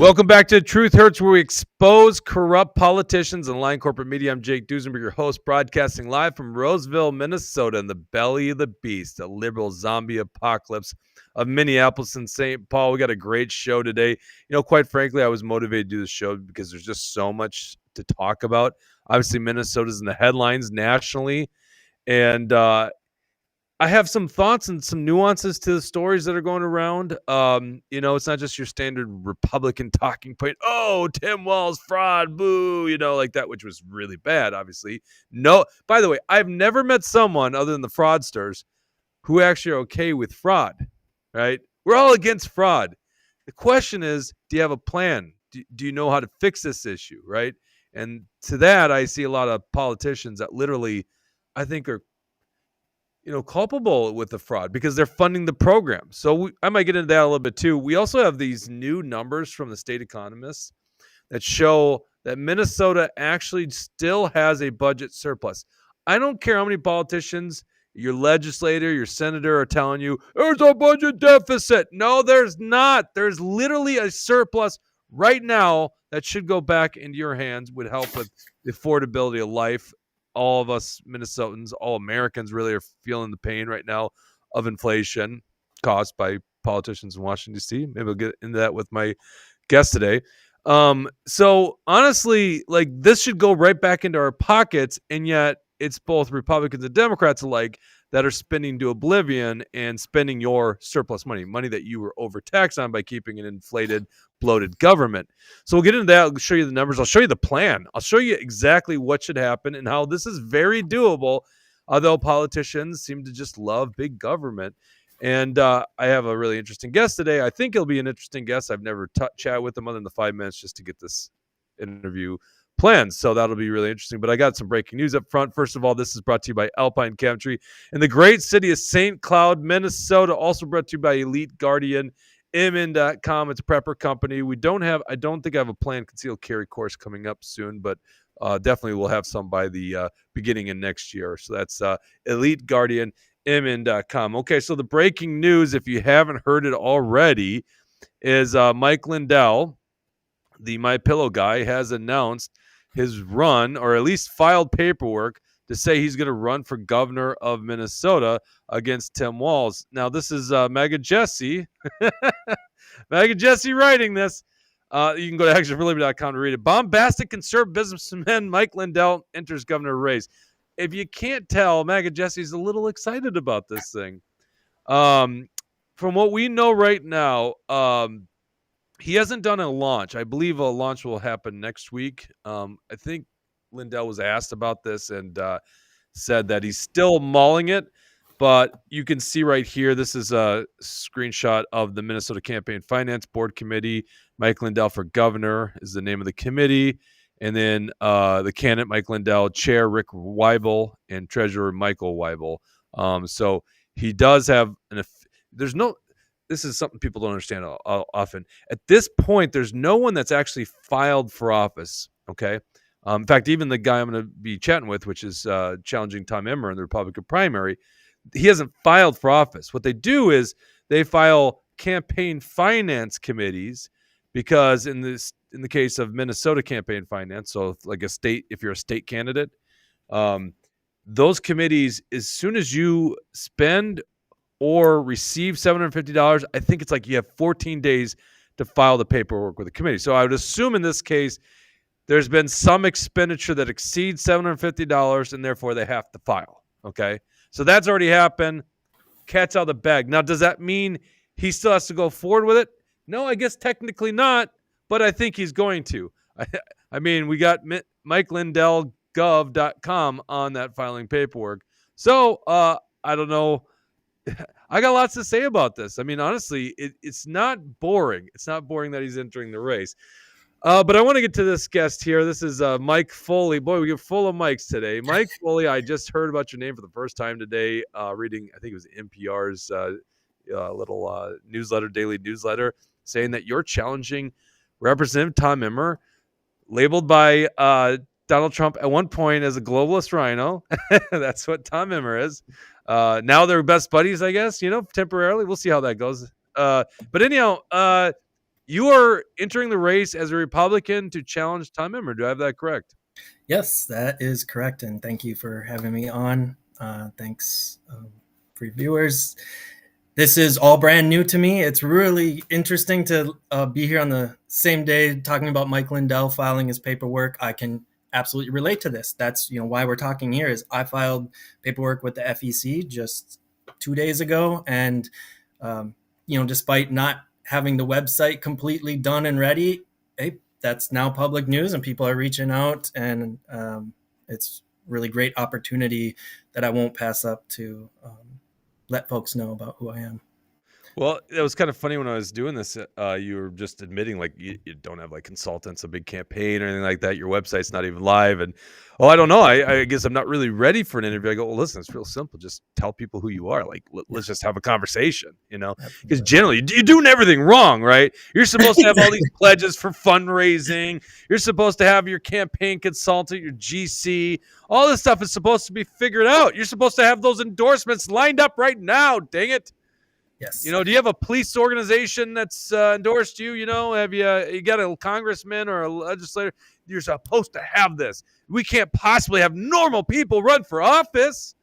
Welcome back to Truth Hurts, where we expose corrupt politicians and lying corporate media. I'm Jake Duesenberg, your host, broadcasting live from Roseville, Minnesota, in the belly of the beast, a liberal zombie apocalypse of Minneapolis and St. Paul. We got a great show today. Quite frankly, I was motivated to do this show because there's just so much to talk about. Obviously, Minnesota's in the headlines nationally, and I have some thoughts and some nuances to the stories that are going around. It's not just your standard Republican talking point. Oh, Tim Walz, fraud, boo, like that, which was really bad, obviously. No, by the way, I've never met someone other than the fraudsters who actually are okay with fraud, right? We're all against fraud. The question is, do you have a plan? Do you know how to fix this issue, right? And to that, I see a lot of politicians that literally, I think, are culpable with the fraud because they're funding the program. So I might get into that a little bit too. We also have these new numbers from the State Economist that show that Minnesota actually still has a budget surplus. I don't care how many politicians, your legislator, your senator are telling you, there's a budget deficit. No, there's not. There's literally a surplus right now that should go back into your hands, would help with the affordability of life. All of us Minnesotans, all Americans really are feeling the pain right now of inflation caused by politicians in Washington, D.C. Maybe we'll get into that with my guest today. So honestly, this should go right back into our pockets, and yet it's both Republicans and Democrats alike that are spending to oblivion and spending your surplus money that you were overtaxed on by keeping an inflated, bloated government. So we'll get into that. I'll show you the numbers. I'll show you the plan. I'll show you exactly what should happen and how this is very doable, although politicians seem to just love big government. And I have a really interesting guest today. I think he'll be an interesting guest. I've never chatted with him other than the 5 minutes just to get this interview plans, so that'll be really interesting. But I got some breaking news up front. First of all, this is brought to you by Alpine Cabinetry in the great city of St. Cloud, Minnesota. Also brought to you by Elite Guardian, MN.com. It's a prepper company. I don't think I have a planned concealed carry course coming up soon, but definitely we'll have some by the beginning of next year. So that's Elite Guardian, MN.com. Okay, so the breaking news, if you haven't heard it already, is Mike Lindell, the MyPillow guy, has announced his run, or at least filed paperwork to say he's going to run for governor of Minnesota against Tim Walz. Now, this is MAGA Jesse. MAGA Jesse writing this. You can go to actionforlibert.com to read it. Bombastic conservative businessman Mike Lindell enters governor race. If you can't tell, MAGA Jesse's a little excited about this thing. From what we know right now, he hasn't done a launch. I believe a launch will happen next week. I think Lindell was asked about this and said that he's still mulling it. But you can see right here, this is a screenshot of the Minnesota Campaign Finance Board Committee. Mike Lindell for governor is the name of the committee. And then the candidate, Mike Lindell, chair Rick Weibel, and treasurer Michael Weibel. So he does have this is something people don't understand often. At this point, there's no one that's actually filed for office, okay? In fact, even the guy I'm going to be chatting with, which is challenging Tom Emmer in the Republican primary, he hasn't filed for office. What they do is they file campaign finance committees because in the case of Minnesota campaign finance, so if you're a state candidate, those committees, as soon as you spend or receive $750, I think it's you have 14 days to file the paperwork with the committee. So I would assume in this case, there's been some expenditure that exceeds $750, and therefore they have to file, okay? So that's already happened. Cat's out of the bag. Now, does that mean he still has to go forward with it? No, I guess technically not, but I think he's going to. I mean, we got MikeLindellGov.com on that filing paperwork. So I don't know. I got lots to say about this. I mean, honestly, it's not boring. It's not boring that he's entering the race. But I want to get to this guest here. This is Mike Foley. Boy, we get full of Mikes today. Mike Foley, I just heard about your name for the first time today, reading, I think it was NPR's little newsletter, daily newsletter, saying that you're challenging Representative Tom Emmer, labeled by Donald Trump at one point as a globalist rhino. That's what Tom Emmer is. Now they're best buddies, I guess, temporarily. We'll see how that goes. But anyhow, You are entering the race as a Republican to challenge Tom Emmer. Do I have that correct? Yes, that is correct. And thank you for having me on. Thanks for your viewers. This is all brand new to me. It's really interesting to be here on the same day talking about Mike Lindell filing his paperwork. I can absolutely relate to this. That's why we're talking here. Is I filed paperwork with the FEC just 2 days ago, and despite not having the website completely done and ready, hey, that's now public news, and people are reaching out, and it's really great opportunity that I won't pass up to let folks know about who I am. Well, it was kind of funny when I was doing this. You were just admitting like you don't have like consultants, a big campaign or anything like that. Your website's not even live. And I don't know. I guess I'm not really ready for an interview. I go, well, listen, it's real simple. Just tell people who you are. Like, let's just have a conversation, because generally you're doing everything wrong, right? You're supposed to have all these pledges for fundraising. You're supposed to have your campaign consultant, your GC. All this stuff is supposed to be figured out. You're supposed to have those endorsements lined up right now. Dang it. Yes. Do you have a police organization that's endorsed you? Have you got a congressman or a legislator? You're supposed to have this. We can't possibly have normal people run for office.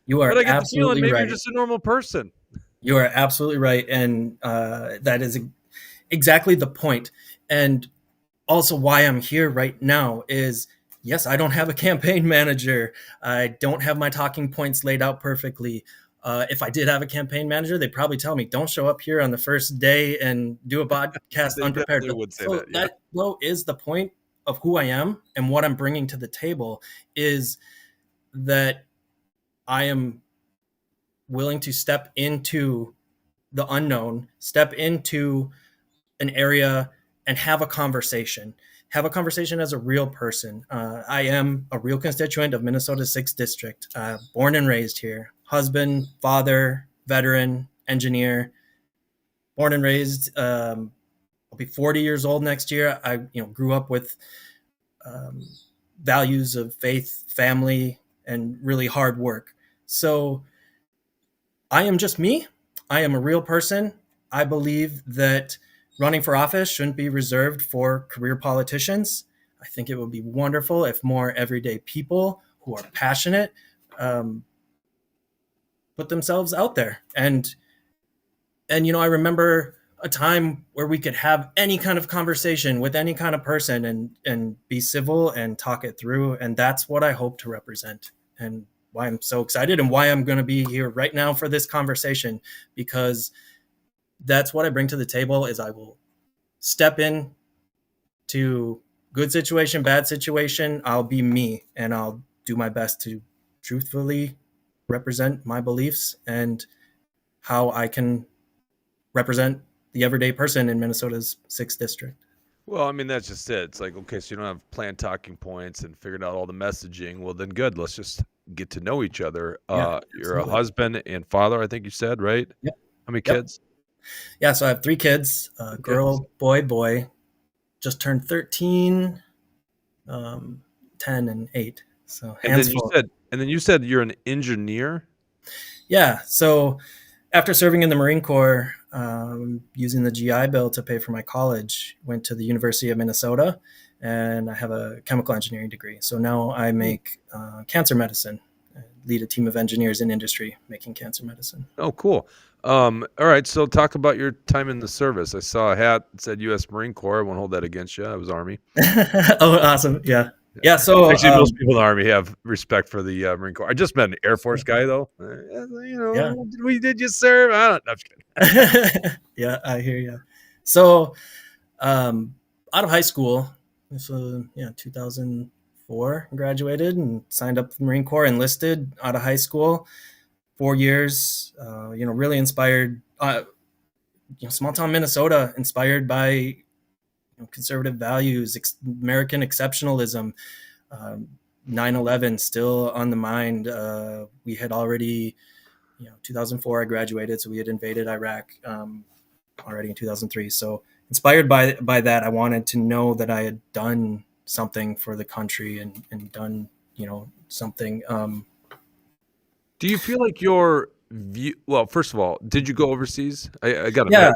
You are but I get absolutely the feeling maybe right. You're just a normal person. You are absolutely right, and that is exactly the point. And also why I'm here right now is, yes, I don't have a campaign manager. I don't have my talking points laid out perfectly. If I did have a campaign manager, they'd probably tell me, don't show up here on the first day and do a podcast unprepared. They would say that, yeah. That, though, is the point of who I am and what I'm bringing to the table, is that I am willing to step into the unknown, step into an area and have a conversation as a real person. I am a real constituent of Minnesota's 6th District, born and raised here. Husband, father, veteran, engineer, born and raised. I'll be 40 years old next year. I grew up with values of faith, family, and really hard work. So I am just me. I am a real person. I believe that running for office shouldn't be reserved for career politicians. I think it would be wonderful if more everyday people who are passionate put themselves out there. And I remember a time where we could have any kind of conversation with any kind of person and be civil and talk it through. And that's what I hope to represent, and why I'm so excited and why I'm going to be here right now for this conversation, because that's what I bring to the table. Is I will step in to good situation, bad situation. I'll be me, and I'll do my best to truthfully represent my beliefs and how I can represent the everyday person in Minnesota's 6th District. Well, I mean, that's just it. It's like, okay, so you don't have planned talking points and figured out all the messaging. Well, then good. Let's just get to know each other. You're a husband and father, I think you said, right? Yep. How many kids? Yeah, so I have 3 kids, girl, boy, just turned 13, 10, and 8. So hands full. And then you said you're an engineer? Yeah, so after serving in the Marine Corps, using the GI Bill to pay for my college, went to the University of Minnesota, and I have a chemical engineering degree. So now I make cancer medicine, lead a team of engineers in industry making cancer medicine. Oh, cool. All right, so talk about your time in the service. I saw a hat that said U.S. Marine Corps. I won't hold that against you. I was Army. Oh, awesome. Yeah. Yeah, so actually, most people in the Army have respect for the Marine Corps. I just met an Air Force guy, though. Did you serve? I don't know. I'm just kidding. Yeah, I hear you. So, out of high school, so 2004, graduated and signed up for the Marine Corps. Enlisted out of high school, 4 years. Really inspired. Small town Minnesota, inspired by conservative values, American exceptionalism, 9/11 still on the mind. We had already, 2004 I graduated, so we had invaded Iraq already in 2003. So inspired by that, I wanted to know that I had done something for the country and done, something. Do you feel like your view? Well, first of all, did you go overseas? I got a yeah.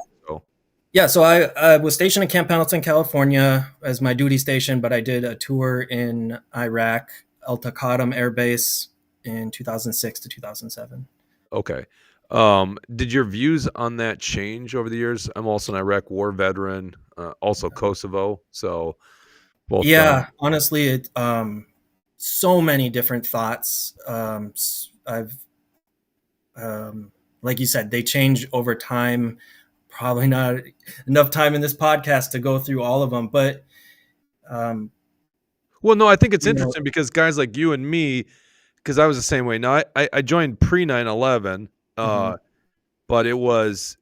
Yeah, so I was stationed in Camp Pendleton, California as my duty station, but I did a tour in Iraq, Al Taqaddam Air Base in 2006 to 2007. Okay. Did your views on that change over the years? I'm also an Iraq war veteran, also Kosovo. So both, Yeah, honestly, so many different thoughts. I've, like you said, they change over time. Probably not enough time in this podcast to go through all of them, but um, well, no, I think it's you know, interesting because guys like you and me, because I was the same way. Now, I joined pre 9/11, mhm, but it was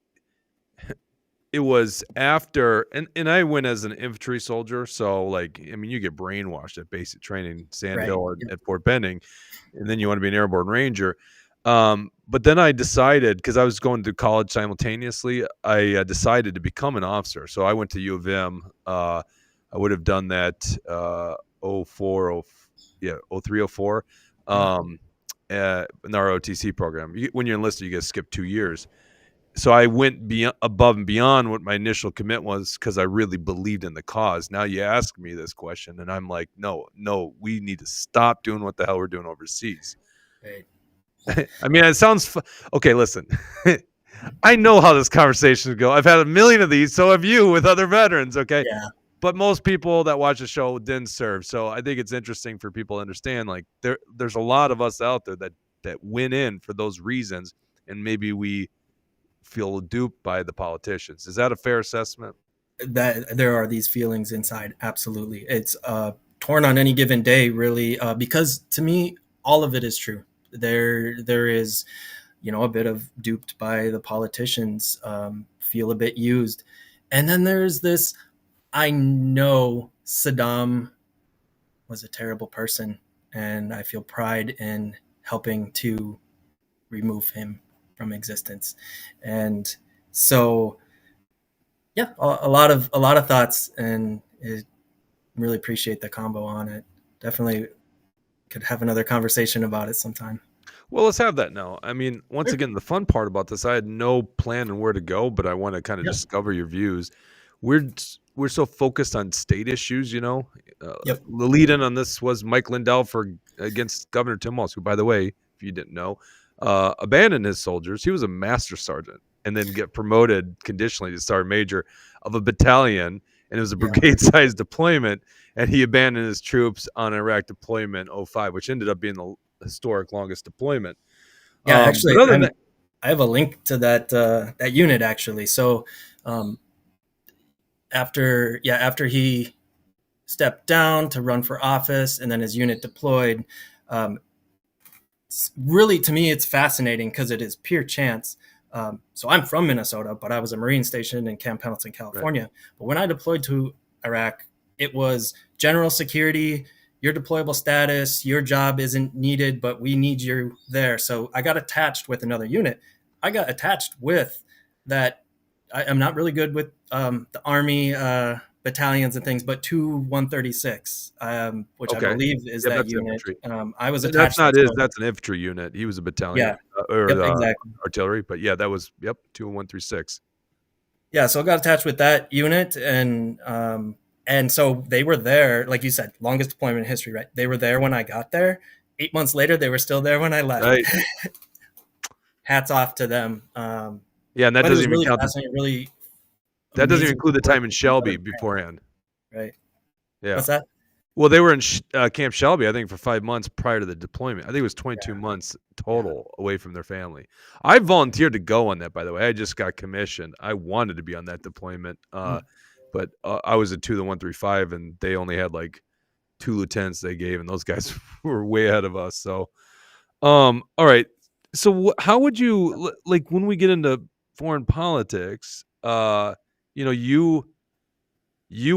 after, and I went as an infantry soldier. So, like, I mean, you get brainwashed at basic training, Sand right, Hill yep, at Fort Benning, and then you want to be an airborne ranger. But then I decided, because I was going to college simultaneously, I decided to become an officer. So I went to U of M. I would have done that oh 04, yeah, 03, 04, yeah, in our OTC program. When you're enlisted, you get to skip 2 years. So I went above and beyond what my initial commit was because I really believed in the cause. Now you ask me this question, and I'm like, no, we need to stop doing what the hell we're doing overseas. right, I mean, it sounds okay. Listen, I know how this conversation go. I've had a million of these, so have you with other veterans. Okay, yeah. but most people that watch the show didn't serve, so I think it's interesting for people to understand. Like there's a lot of us out there that went in for those reasons, and maybe we feel duped by the politicians. Is that a fair assessment? That there are these feelings inside. Absolutely, it's torn on any given day, really, because to me, all of it is true. There is, a bit of duped by the politicians, feel a bit used, and then there's this. I know Saddam was a terrible person, and I feel pride in helping to remove him from existence, and so yeah, a lot of thoughts, and it, really appreciate the combo on it. Definitely could have another conversation about it sometime. Well, let's have that now. I mean, once Sure. again, the fun part about this, I had no plan on where to go, but I want to kind of Yep. discover your views. We're so focused on state issues, you know. Yep. The lead in on this was Mike Lindell for against Governor Tim Walz, who, by the way, if you didn't know, abandoned his soldiers. He was a master sergeant and then get promoted conditionally to sergeant major of a battalion, and it was a Yeah. brigade-sized deployment. And he abandoned his troops on Iraq deployment 05, which ended up being the historic longest deployment. Yeah. Actually, But other than that, I have a link to that unit actually. So um, after he stepped down to run for office, and then his unit deployed. Um, Really, to me, it's fascinating because it is pure chance. So I'm from Minnesota, but I was a Marine station in Camp Pendleton, right. California. But when I deployed to Iraq, it was general security, your deployable status, your job isn't needed, but we need you there. So I got attached with another unit. I got attached with that. I'm not really good with the Army battalions and things, but 136, which I Okay. believe is Yeah, that that's unit. infantry. I was That's attached not his. to. That's an infantry unit. He was a battalion Yeah. or Yep. Exactly. artillery. But yeah, that was 2-136. Yeah. So I got attached with that unit, and so they were there, like you said, longest deployment in history. Right? They were there when I got there. 8 months later, they were still there when I left. Right. Hats off to them. Yeah, and that But it doesn't was even really count. fascinating, really That doesn't even amazing include the work time in with these Shelby other brands. beforehand. Right? Yeah. What's that? Well, they were in Camp Shelby, I think, for 5 months prior to the deployment. I think it was Yeah. 22 months Yeah. total away from their family. I volunteered to go on that, by the way. I just got commissioned. I wanted to be on that deployment, Mm. but I was a 2-135, and they only had like 2 lieutenants they gave, and those guys were way ahead of us. So, all right. So, how would you like when we get into foreign politics? You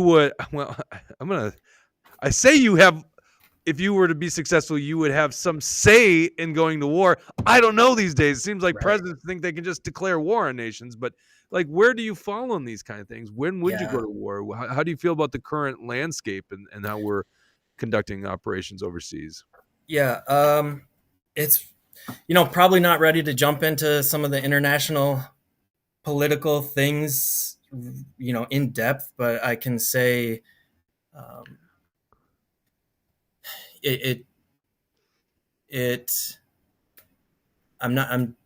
would well. I'm gonna. I say you have if you were to be successful, you would have some say in going to war. I don't know these days. It seems like Right. presidents think they can just declare war on nations, but like, where do you fall on these kind of things? When would you Yeah. go to war? How do you feel about the current landscape and how we're conducting operations overseas? Yeah. It's probably not ready to jump into some of the international political things in depth, but I can say it I'm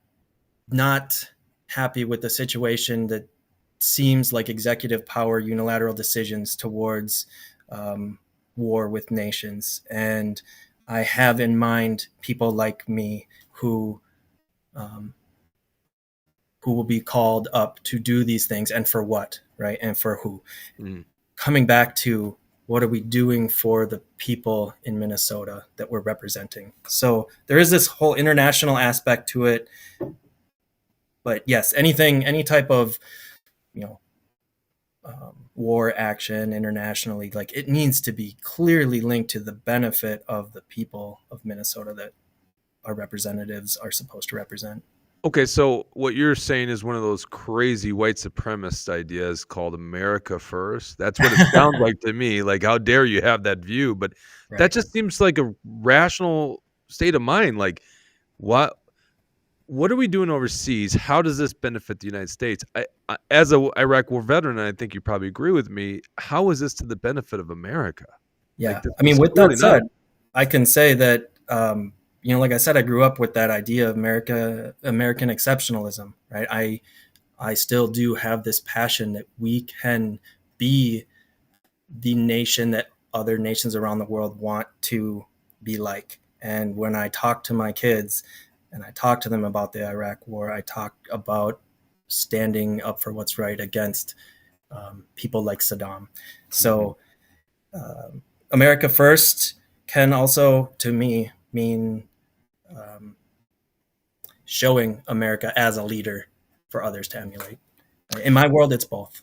not happy with the situation that seems like executive power, unilateral decisions towards war with nations. And I have in mind people like me who will be called up to do these things, and for what, right? And for who? Coming back to, what are we doing for the people in Minnesota that we're representing? So there is this whole international aspect to it. But yes, any type of, war action internationally, like, it needs to be clearly linked to the benefit of the people of Minnesota that our representatives are supposed to represent. Okay, so what you're saying is one of those crazy white supremacist ideas called America First. That's what it sounds like to me. Like, how dare you have that view? But that just seems like a rational state of mind. Like, what are we doing overseas? How does this benefit the United States? As a Iraq War veteran, and I think you probably agree with me, how is this to the benefit of America? Yeah, I mean, with that said, I can say that, like I said, I grew up with that idea of American exceptionalism, right? I still do have this passion that we can be the nation that other nations around the world want to be like. And when I talk to my kids and I talk to them about the Iraq War, I talk about standing up for what's right against people like Saddam. So America First can also, to me, mean showing America as a leader for others to emulate. In my world, it's both.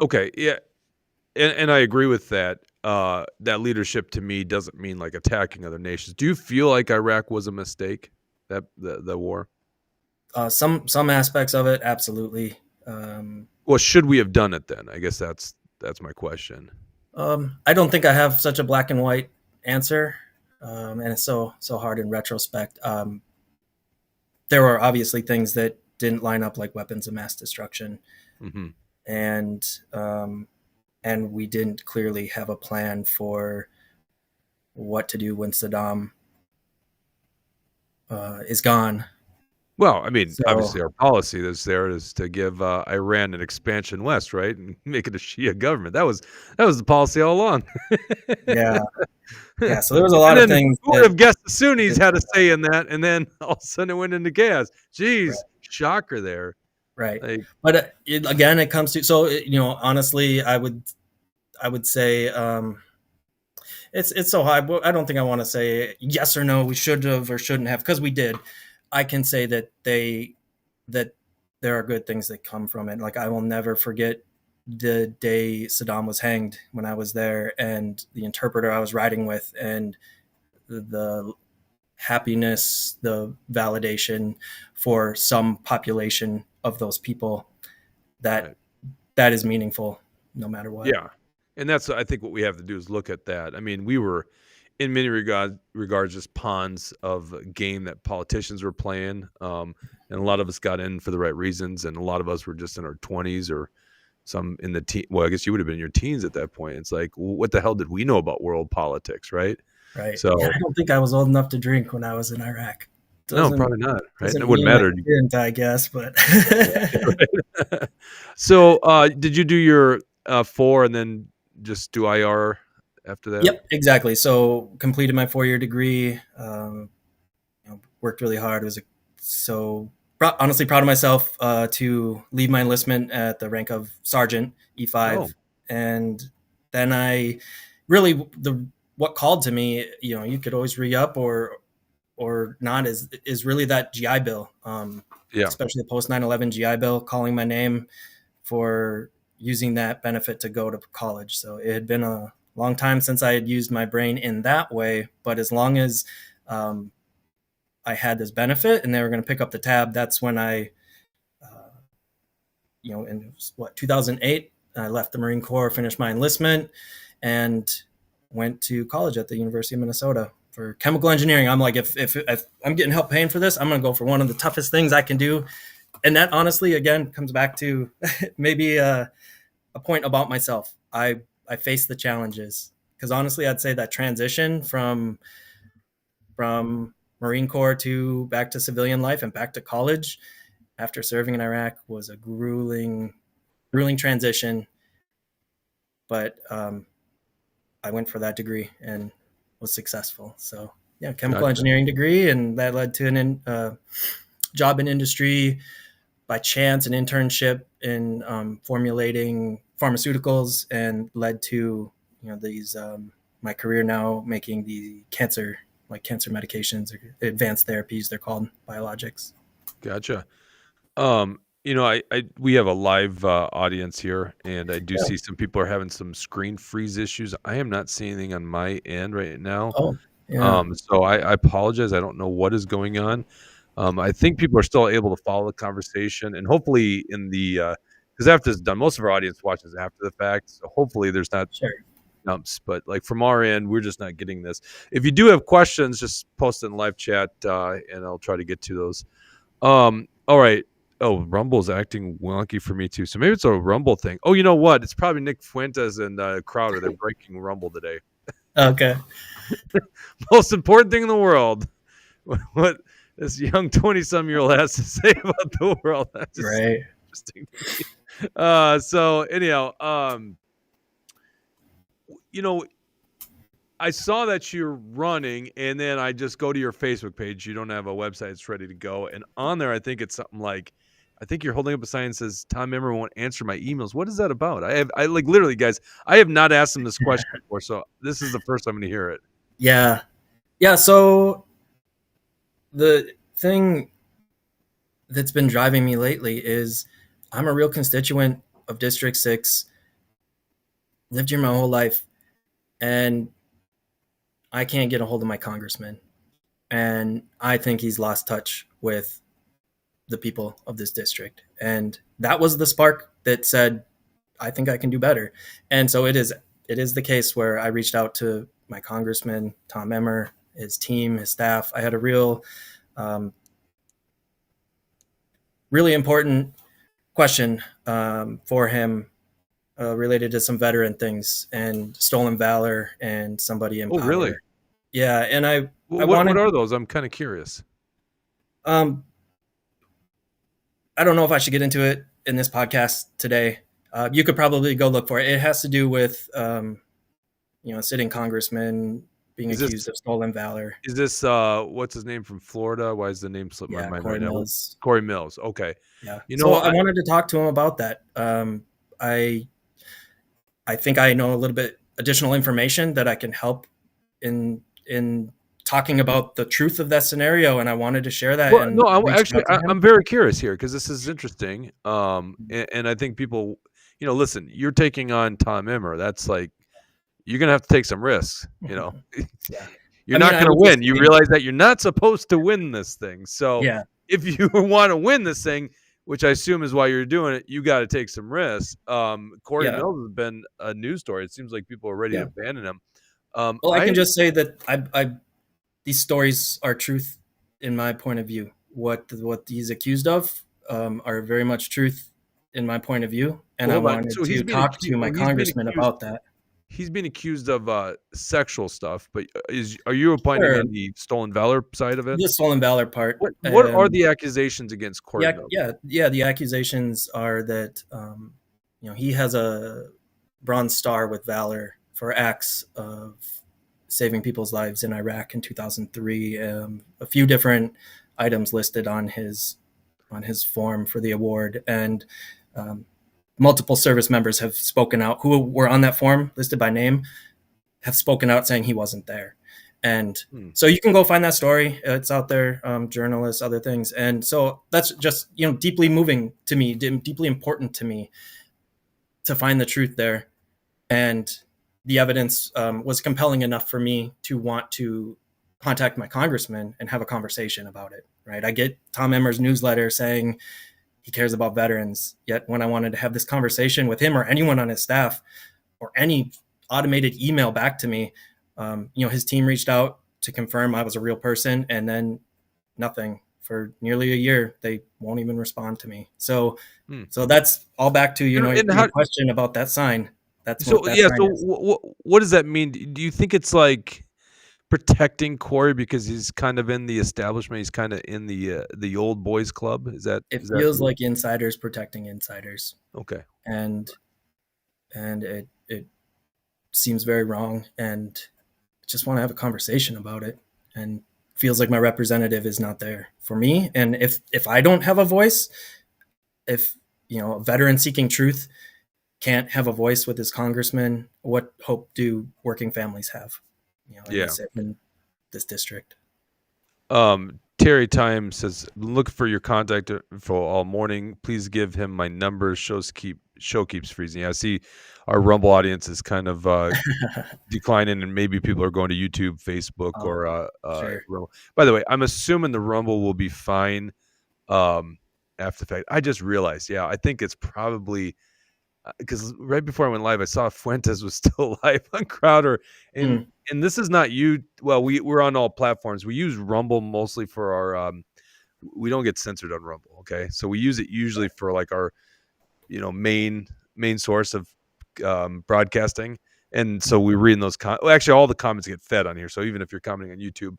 Okay, yeah, and I agree with that. That leadership to me doesn't mean like attacking other nations. Do you feel like Iraq was a mistake, that the war? Some aspects of it, absolutely. Well, should we have done it then? I guess that's my question. I don't think I have such a black and white answer, and it's so hard in retrospect. There were obviously things that didn't line up, like weapons of mass destruction, and we didn't clearly have a plan for what to do when Saddam is gone. Well, I mean, obviously our policy that's there is to give Iran an expansion west, right, and make it a Shia government. That was the policy all along. Yeah. So there was a lot of things. Who would have guessed the Sunnis had a say in that, and then all of a sudden it went into chaos. Jeez, shocker there. Right. But again, it comes to, honestly, I would say it's so high. I don't think I want to say yes or no, we should have or shouldn't have, because we did. I can say that there are good things that come from it. Like, I will never forget the day Saddam was hanged when I was there, and the interpreter I was riding with, and the happiness, the validation for some population of those people, that is meaningful no matter what. Yeah. And that's, I think, what we have to do is look at that. I mean, we were in many regards just pawns of a game that politicians were playing. And a lot of us got in for the right reasons, and a lot of us were just in our 20s or some in the well, I guess you would have been in your teens at that point. It's like, what the hell did we know about world politics, right? Right. So I don't think I was old enough to drink when I was in Iraq. No, probably not. Right? It wouldn't matter. I guess, but. So, did you do your 4 and then just do IR after that? Yep, exactly. So completed my 4-year degree. Worked really hard. Honestly proud of myself to leave my enlistment at the rank of sergeant E5, and then I really what called to me. You could always re-up or not, is really that GI Bill. Especially the post 9/11 GI Bill calling my name for using that benefit to go to college. So it had been a long time since I had used my brain in that way, but as long as I had this benefit and they were going to pick up the tab, that's when I, in 2008, I left the Marine Corps, finished my enlistment, and went to college at the University of Minnesota for chemical engineering. I'm like, if I'm getting help paying for this, I'm going to go for one of the toughest things I can do, And that honestly, again, comes back to maybe a point about myself. I face the challenges because honestly, I'd say that transition from Marine Corps to back to civilian life and back to college after serving in Iraq was a grueling transition. But I went for that degree and was successful. So yeah, chemical Gotcha. engineering degree, and that led to an job in industry by chance, an internship in formulating pharmaceuticals, and led to these my career now making the cancer medications or advanced therapies. They're called biologics. Gotcha. I we have a live audience here, and I do Yeah. see some people are having some screen freeze issues. I am not seeing anything on my end right now. Oh, yeah. So I apologize. I don't know what is going on. I think people are still able to follow the conversation, and hopefully in the because after it's done, most of our audience watches after the fact. So hopefully there's not Sure. jumps, but like from our end, we're just not getting this. If you do have questions, just post it in live chat, and I'll try to get to those. All right. Oh, Rumble's acting wonky for me too. So maybe it's a Rumble thing. Oh, you know what? It's probably Nick Fuentes and Crowder. They're breaking Rumble today. Okay. Most important thing in the world. What this young 20-some-year-old has to say about the world. That's just Right. interesting to me. So anyhow, I saw that you're running, and then I just go to your Facebook page. You don't have a website; it's ready to go. And on there, I think it's something like, I think you're holding up a sign that says, "Tom Emmer won't answer my emails." What is that about? I like literally, guys. I have not asked him this question before, so this is the first time I'm going to hear it. Yeah. Yeah. So the thing that's been driving me lately is I'm a real constituent of District 6, lived here my whole life, and I can't get a hold of my congressman. And I think he's lost touch with the people of this district. And that was the spark that said, I think I can do better. And so it is the case where I reached out to my congressman, Tom Emmer, his team, his staff. I had a really important question for him related to some veteran things and stolen valor and somebody in Oh, power. really? Yeah, and What are those? I'm kind of curious. I don't know if I should get into it in this podcast today. You could probably go look for it. It has to do with a sitting congressman being accused of stolen valor. Is this what's his name from Florida? Why is the name slip my mind right now? Mills. Corey Mills. Okay. Yeah. So I wanted to talk to him about that. I think I know a little bit additional information that I can help in talking about the truth of that scenario, and I wanted to share that. Well, no, I'm very curious here because this is interesting. And I think people, listen, you're taking on Tom Emmer. That's like you're gonna have to take some risks. Yeah. You're not gonna win. You realize that you're not supposed to win this thing. So yeah. if you want to win this thing, which I assume is why you're doing it, you got to take some risks. Corey Mills has been a news story. It seems like people are ready to abandon him. Well, I can just say that these stories are truth in my point of view. What he's accused of are very much truth in my point of view, and I wanted to talk to my congressman about that. He's being accused of sexual stuff, but are you applying on the stolen valor side of it? The stolen valor part. What are the accusations against Corey Mills? Yeah. The accusations are that he has a Bronze Star with valor for acts of saving people's lives in Iraq in 2003. A few different items listed on his form for the award, and multiple service members have spoken out who were on that form listed by name, have spoken out saying he wasn't there. And so you can go find that story. It's out there, journalists, other things. And so that's just, deeply moving to me, deeply important to me to find the truth there. And the evidence was compelling enough for me to want to contact my congressman and have a conversation about it, right? I get Tom Emmer's newsletter saying he cares about veterans. Yet when I wanted to have this conversation with him or anyone on his staff or any automated email back to me, his team reached out to confirm I was a real person, and then nothing for nearly a year. They won't even respond to me. So Hmm. so that's all back to And your question about that sign. That's what so that yeah, sign so is. what does that mean? Do you think it's like protecting Corey because he's kind of in the establishment? He's kind of in the old boys club. It Is that feels like insiders protecting insiders, okay? and it seems very wrong. And just want to have a conversation about it. And feels like my representative is not there for me. And if I don't have a voice, if a veteran seeking truth can't have a voice with his congressman, what hope do working families have? Yeah. In this district. Terry Time says, look for your contact info all morning. Please give him my number. Show keeps freezing. I see our Rumble audience is kind of declining, and maybe people are going to YouTube, Facebook, or Sure. Rumble. By the way, I'm assuming the Rumble will be fine after the fact. I just realized, I think it's probably because right before I went live, I saw Fuentes was still live on Crowder, and this is not you. Well, we're on all platforms. We use Rumble mostly for our. We don't get censored on Rumble, okay? So we use it usually for like our, main source of broadcasting, and so we read those. Actually, all the comments get fed on here. So even if you're commenting on YouTube,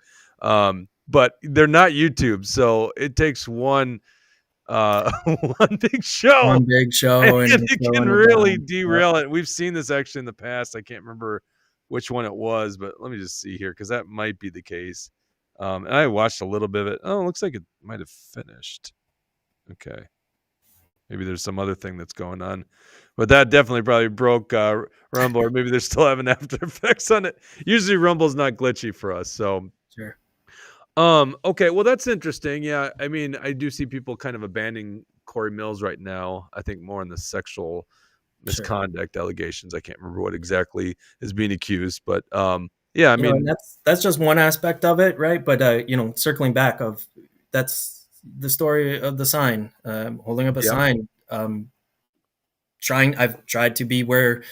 but they're not YouTube, so it takes one one big show and it can really derail it. We've seen this actually in the past. I can't remember which one it was, but let me just see here because that might be the case. And I watched a little bit of it. Oh, it looks like it might have finished. Okay, maybe there's some other thing that's going on, but that definitely probably broke Rumble, or maybe they're still having After Effects on it. Usually Rumble's not glitchy for us, so sure. Okay, well that's interesting. Yeah, I mean, I do see people kind of abandoning Corey Mills right now. I think more in the sexual misconduct allegations. I can't remember what exactly is being accused, but yeah, I mean, that's just one aspect of it, right? But circling back that's the story of the sign, holding up a sign. I've tried to be where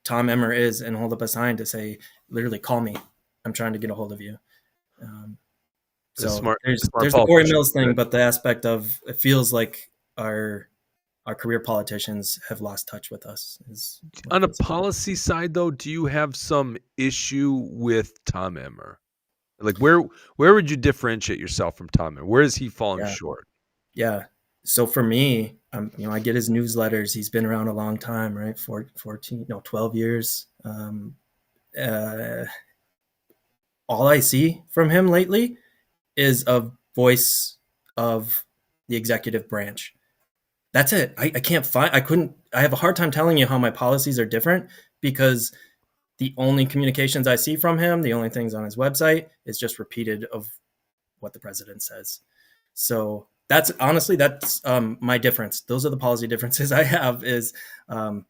Tom Emmer is and hold up a sign to say, literally, call me. I'm trying to get a hold of you. So there's the Corey Mills thing, but the aspect of it feels like our career politicians have lost touch with us. On a policy side, though, do you have some issue with Tom Emmer? Like where would you differentiate yourself from Tom Emmer? Where is he falling short? Yeah. So for me, I get his newsletters. He's been around a long time, right? 12 years. All I see from him lately is a voice of the executive branch. That's it. I have a hard time telling you how my policies are different because the only communications I see from him, the only things on his website is just repeated of what the president says. So that's my difference. Those are the policy differences I have is I'm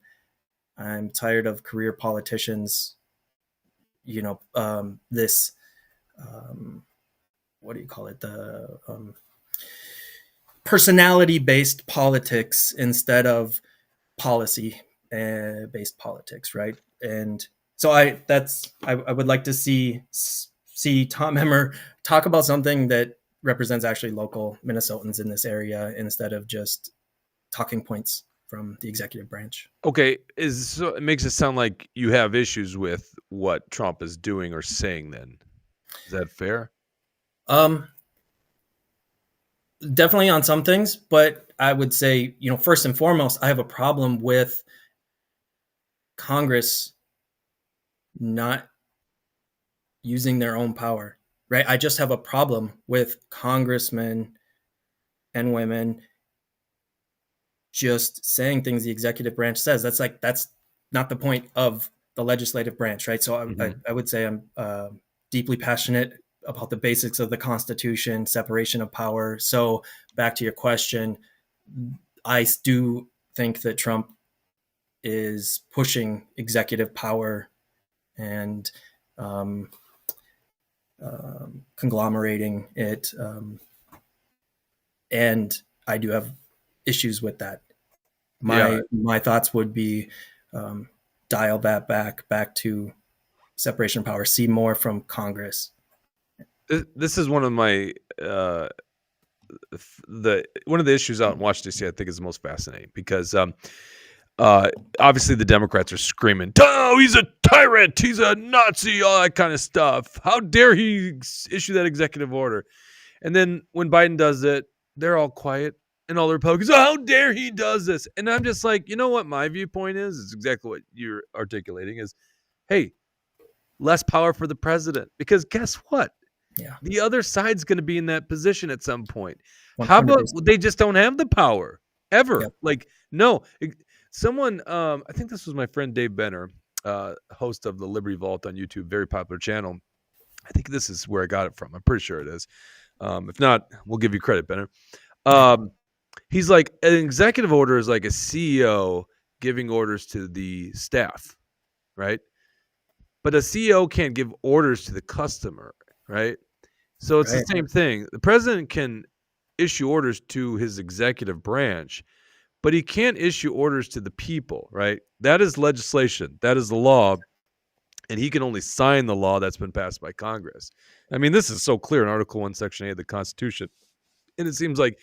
tired of career politicians, this, what do you call it? The personality-based politics instead of policy-based politics, right? And so I would like to see Tom Emmer talk about something that represents actually local Minnesotans in this area instead of just talking points from the executive branch. Okay, so it makes it sound like you have issues with what Trump is doing or saying. Then, is that fair? Definitely on some things, but I would say, first and foremost, I have a problem with Congress not using their own power, right? I just have a problem with congressmen and women just saying things the executive branch says. That's not the point of the legislative branch, right? So I would say I'm deeply passionate about the basics of the Constitution, separation of power. So back to your question, I do think that Trump is pushing executive power and conglomerating it. And I do have issues with that. My thoughts would be dial that back to separation of power, see more from Congress. This is one of my one of the issues out in Washington D.C. I think is the most fascinating because obviously the Democrats are screaming, "Oh, he's a tyrant, he's a Nazi, all that kind of stuff. How dare he issue that executive order?" And then when Biden does it, they're all quiet, and all the Republicans, "Oh, how dare he does this?" And I'm just like, you know what my viewpoint is exactly what you're articulating is, hey, less power for the president. Because guess what? Yeah. The other side's going to be in that position at some point. 100%. How about they just don't have the power ever? Yep. Like, no. Someone, I think this was my friend Dave Benner, host of the Liberty Vault on YouTube, very popular channel. I think this is where I got it from. I'm pretty sure it is. If not, we'll give you credit, Benner. He's like, an executive order is like a CEO giving orders to the staff, right? But a CEO can't give orders to the customer, right? So it's the same thing. The president can issue orders to his executive branch, but he can't issue orders to the people, right? That is legislation. That is the law. And he can only sign the law that's been passed by Congress. I mean, this is so clear in Article 1, Section 8 of the Constitution. And it seems like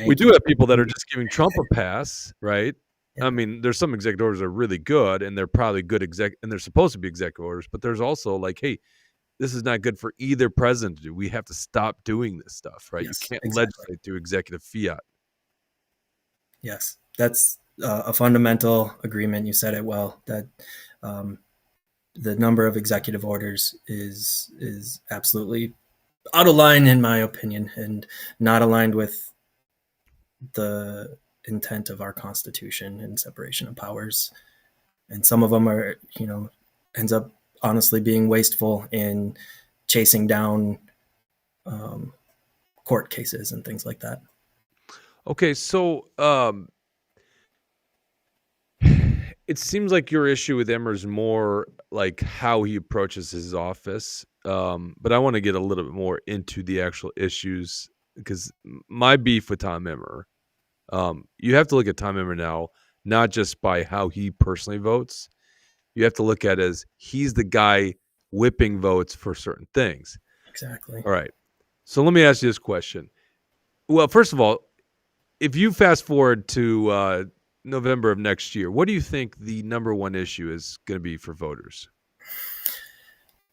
we do have people that are just giving Trump a pass, right? Yeah. I mean, there's some executive orders that are really good, and they're probably good and they're supposed to be executive orders, but there's also like, hey, this is not good for either president to do. We have to stop doing this stuff, right? Yes, you can't legislate through executive fiat. Yes, that's a fundamental agreement. You said it well, that the number of executive orders is absolutely out of line, in my opinion, and not aligned with the intent of our Constitution and separation of powers. And some of them are, ends up honestly being wasteful in chasing down court cases and things like that. Okay, so it seems like your issue with Emmer is more like how he approaches his office, but I want to get a little bit more into the actual issues, because my beef with Tom Emmer, you have to look at Tom Emmer now, not just by how he personally votes. You have to look at it as he's the guy whipping votes for certain things. Exactly. All right. So let me ask you this question. Well, first of all, if you fast forward to November of next year, what do you think the number one issue is going to be for voters?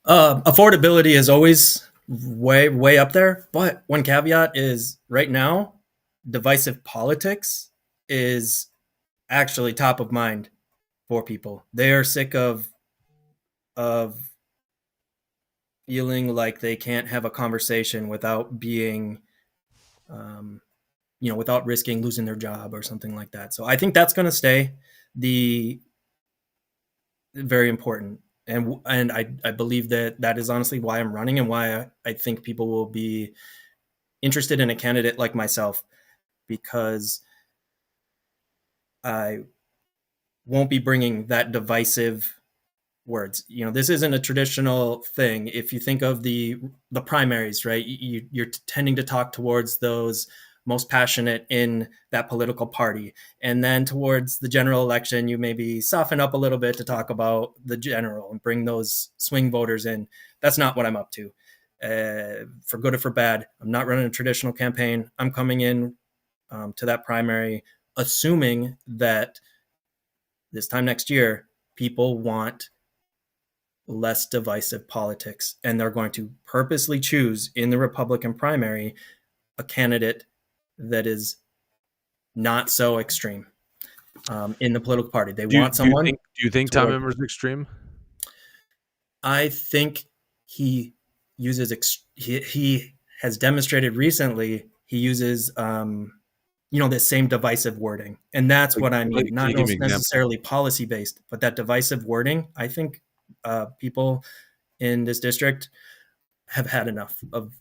Affordability is always way up there. But one caveat is right now, divisive politics is actually top of mind for people. They are sick of feeling like they can't have a conversation without being without risking losing their job or something like that. So I think that's going to stay very important. And I believe that is honestly why I'm running, and why I think people will be interested in a candidate like myself, because I won't be bringing that divisive words. This isn't a traditional thing. If you think of the primaries, right, you're tending to talk towards those most passionate in that political party. And then towards the general election, you maybe soften up a little bit to talk about the general and bring those swing voters in. That's not what I'm up to. For good or for bad, I'm not running a traditional campaign. I'm coming in to that primary assuming that this time next year, people want less divisive politics, and they're going to purposely choose in the Republican primary a candidate that is not so extreme in the political party. They want someone. Do you think Tom Emmer is extreme? I think he uses. He has demonstrated recently. He uses the same divisive wording, and that's what I mean. Not necessarily policy based, but that divisive wording. I think people in this district have had enough of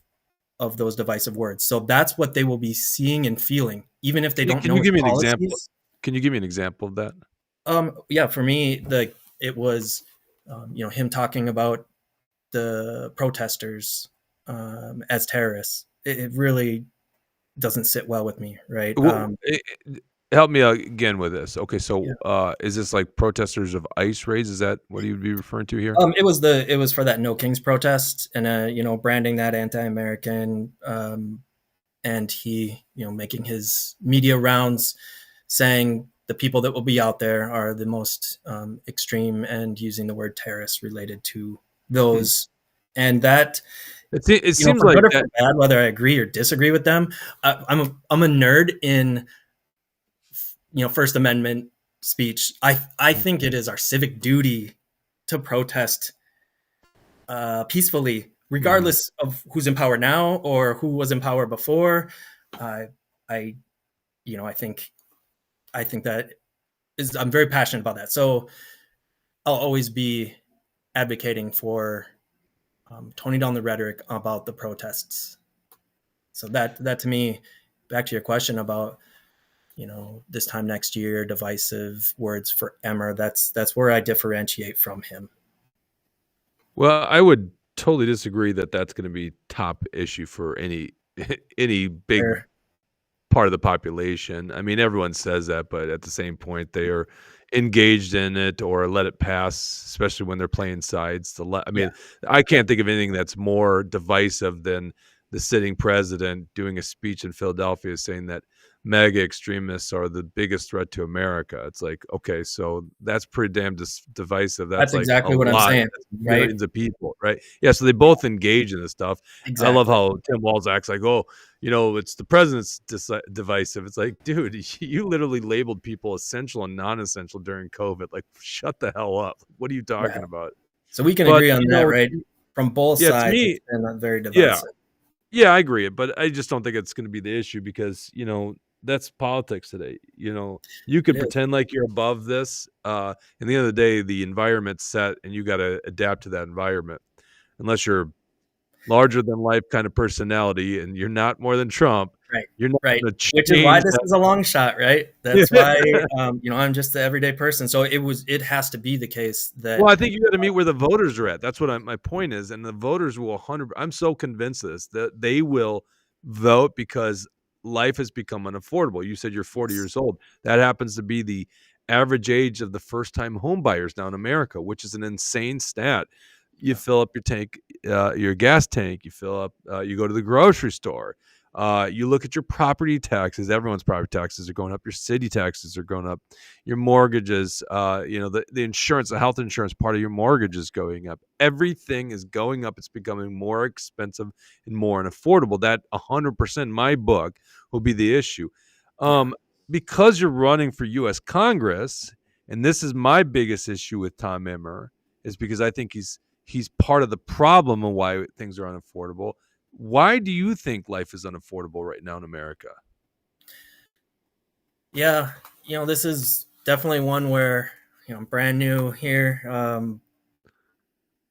those divisive words. So that's what they will be seeing and feeling, even if they don't know. Can you give me an example? Can you give me an example of that? Yeah, for me, it was, him talking about the protesters as terrorists. It really doesn't sit well with me, right? Help me again with this. Okay, so is this like protesters of ICE raids? Is that what you would be referring to here? It was for that No Kings protest, and branding that anti-American. and he, making his media rounds saying the people that will be out there are the most extreme and using the word terrorist related to those. And that, it seems for like good or that, for bad, whether I agree or disagree with them, I'm a nerd in, First Amendment speech. I think it is our civic duty to protest peacefully, regardless of who's in power now or who was in power before. I, I think that is, I'm very passionate about that. So I'll always be advocating for toning down the rhetoric about the protests. So that to me, back to your question about, this time next year, divisive words for Emmer, that's where I differentiate from him. well, I would totally disagree that that's going to be top issue for any big part of the population. I mean, everyone says that, but at the same point, they are engaged in it or let it pass, especially when they're playing sides. I can't think of anything that's more divisive than the sitting president doing a speech in Philadelphia saying that mega extremists are the biggest threat to America. It's like, okay, so that's pretty damn divisive. That's like exactly a what lot. I'm saying, right? Millions of people, right? Yeah, so they both engage in this stuff. Exactly. I love how Tim Walz acts like, oh, it's the president's divisive. It's like, dude, you literally labeled people essential and non-essential during COVID. Like, shut the hell up. What are you talking about? So we can agree on that, right? From both sides, to me, it's been very divisive. Yeah, I agree. But I just don't think it's going to be the issue because, that's politics today. You could pretend like you're above this. At the end of the day, the environment's set and you got to adapt to that environment. Unless you're larger than life kind of personality and you're not more than Trump, right? You're not going to change. Which is why this is a long shot, right? That's why I'm just the everyday person. So it has to be the case that. Well, I think you got to meet where the voters are at. That's what my point is, and the voters will 100. I'm so convinced of this that they will vote because life has become unaffordable. You said you're 40 years old. That happens to be the average age of the first-time home buyers now in America, which is an insane stat. You fill up your tank, your gas tank. You fill up. You go to the grocery store. You look at your property taxes. Everyone's property taxes are going up. Your city taxes are going up. Your mortgages, the insurance, the health insurance part of your mortgage is going up. Everything is going up. It's becoming more expensive and more unaffordable. That 100% in my book will be the issue. Because you're running for U.S. Congress, and this is my biggest issue with Tom Emmer, is because I think he's part of the problem of why things are unaffordable. Why do you think life is unaffordable right now in America? Yeah, this is definitely one where, I'm brand new here,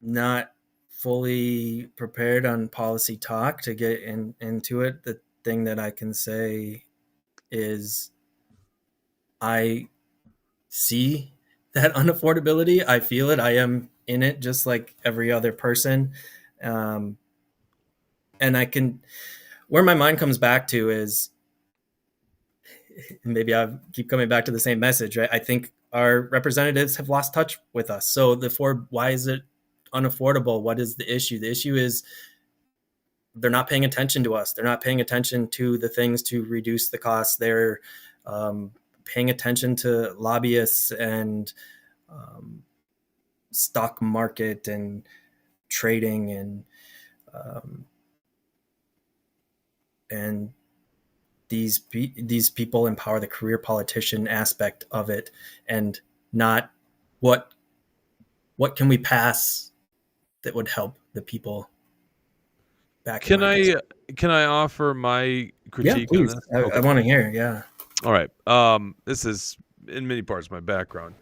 not fully prepared on policy talk to get into it. The thing that I can say is I see that unaffordability. I feel it. I am in it just like every other person. And I can, where my mind comes back to is, maybe I keep coming back to the same message, right? I think our representatives have lost touch with us. So why is it unaffordable? What is the issue? The issue is they're not paying attention to us. They're not paying attention to the things to reduce the costs. They're paying attention to lobbyists and stock market and trading and these people empower the career politician aspect of it, and not what can we pass that would help the people back. Can I offer my critique? Yeah, please. On this? I want to hear. Yeah. All right. This is in many parts my background.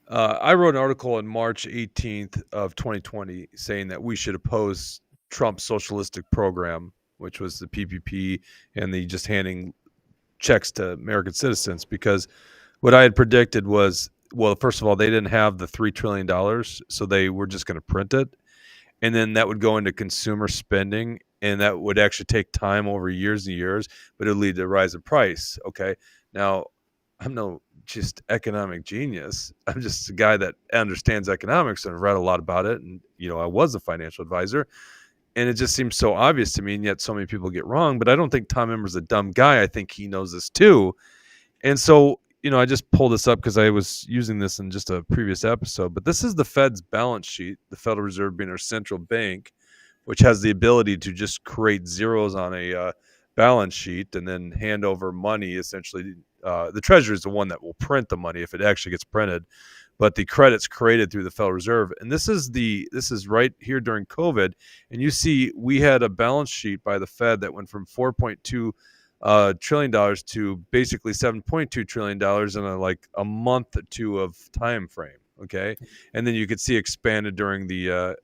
I wrote an article on March 18th of 2020 saying that we should oppose Trump's socialistic program, which was the PPP and the just handing checks to American citizens, because what I had predicted was, well, first of all, they didn't have the $3 trillion, so they were just going to print it. And then that would go into consumer spending, and that would actually take time over years and years, but it would lead to a rise in price. Okay. Now, I'm no just economic genius. I'm just a guy that understands economics and I've read a lot about it. And, I was a financial advisor. And it just seems so obvious to me, and yet so many people get wrong. But I don't think Tom Emmer's a dumb guy. I think he knows this too. And so, I just pulled this up because I was using this in just a previous episode. But this is the Fed's balance sheet, the Federal Reserve being our central bank, which has the ability to just create zeros on a balance sheet and then hand over money. Essentially, the Treasury is the one that will print the money if it actually gets printed, but the credit's created through the Federal Reserve. And this is right here during COVID, and you see we had a balance sheet by the Fed that went from $4.2 trillion to basically $7.2 trillion in a month or two of time frame. Okay. And then you could see expanded during the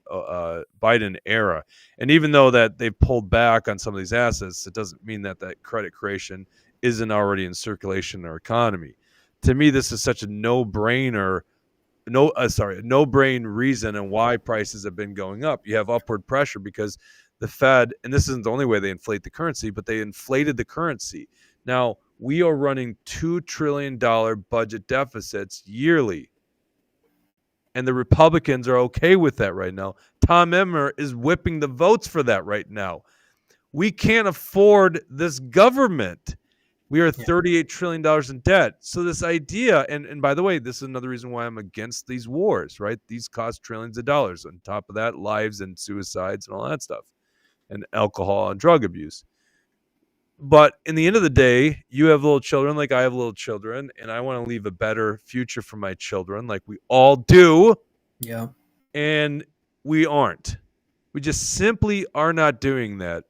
Biden era. And even though that they've pulled back on some of these assets, it doesn't mean that credit creation isn't already in circulation in our economy. To me, this is such a no-brain reason and why prices have been going up. You have upward pressure because the Fed, and this isn't the only way they inflate the currency, but they inflated the currency. Now, we are running $2 trillion budget deficits yearly. And the Republicans are okay with that right now. Tom Emmer is whipping the votes for that right now. We can't afford this government. We are $38 trillion in debt. So this idea, and by the way, this is another reason why I'm against these wars, right? These cost trillions of dollars. On top of that, lives and suicides and all that stuff, and alcohol and drug abuse. But in the end of the day, you have little children like I have little children, and I want to leave a better future for my children like we all do. Yeah. And we aren't. We just simply are not doing that.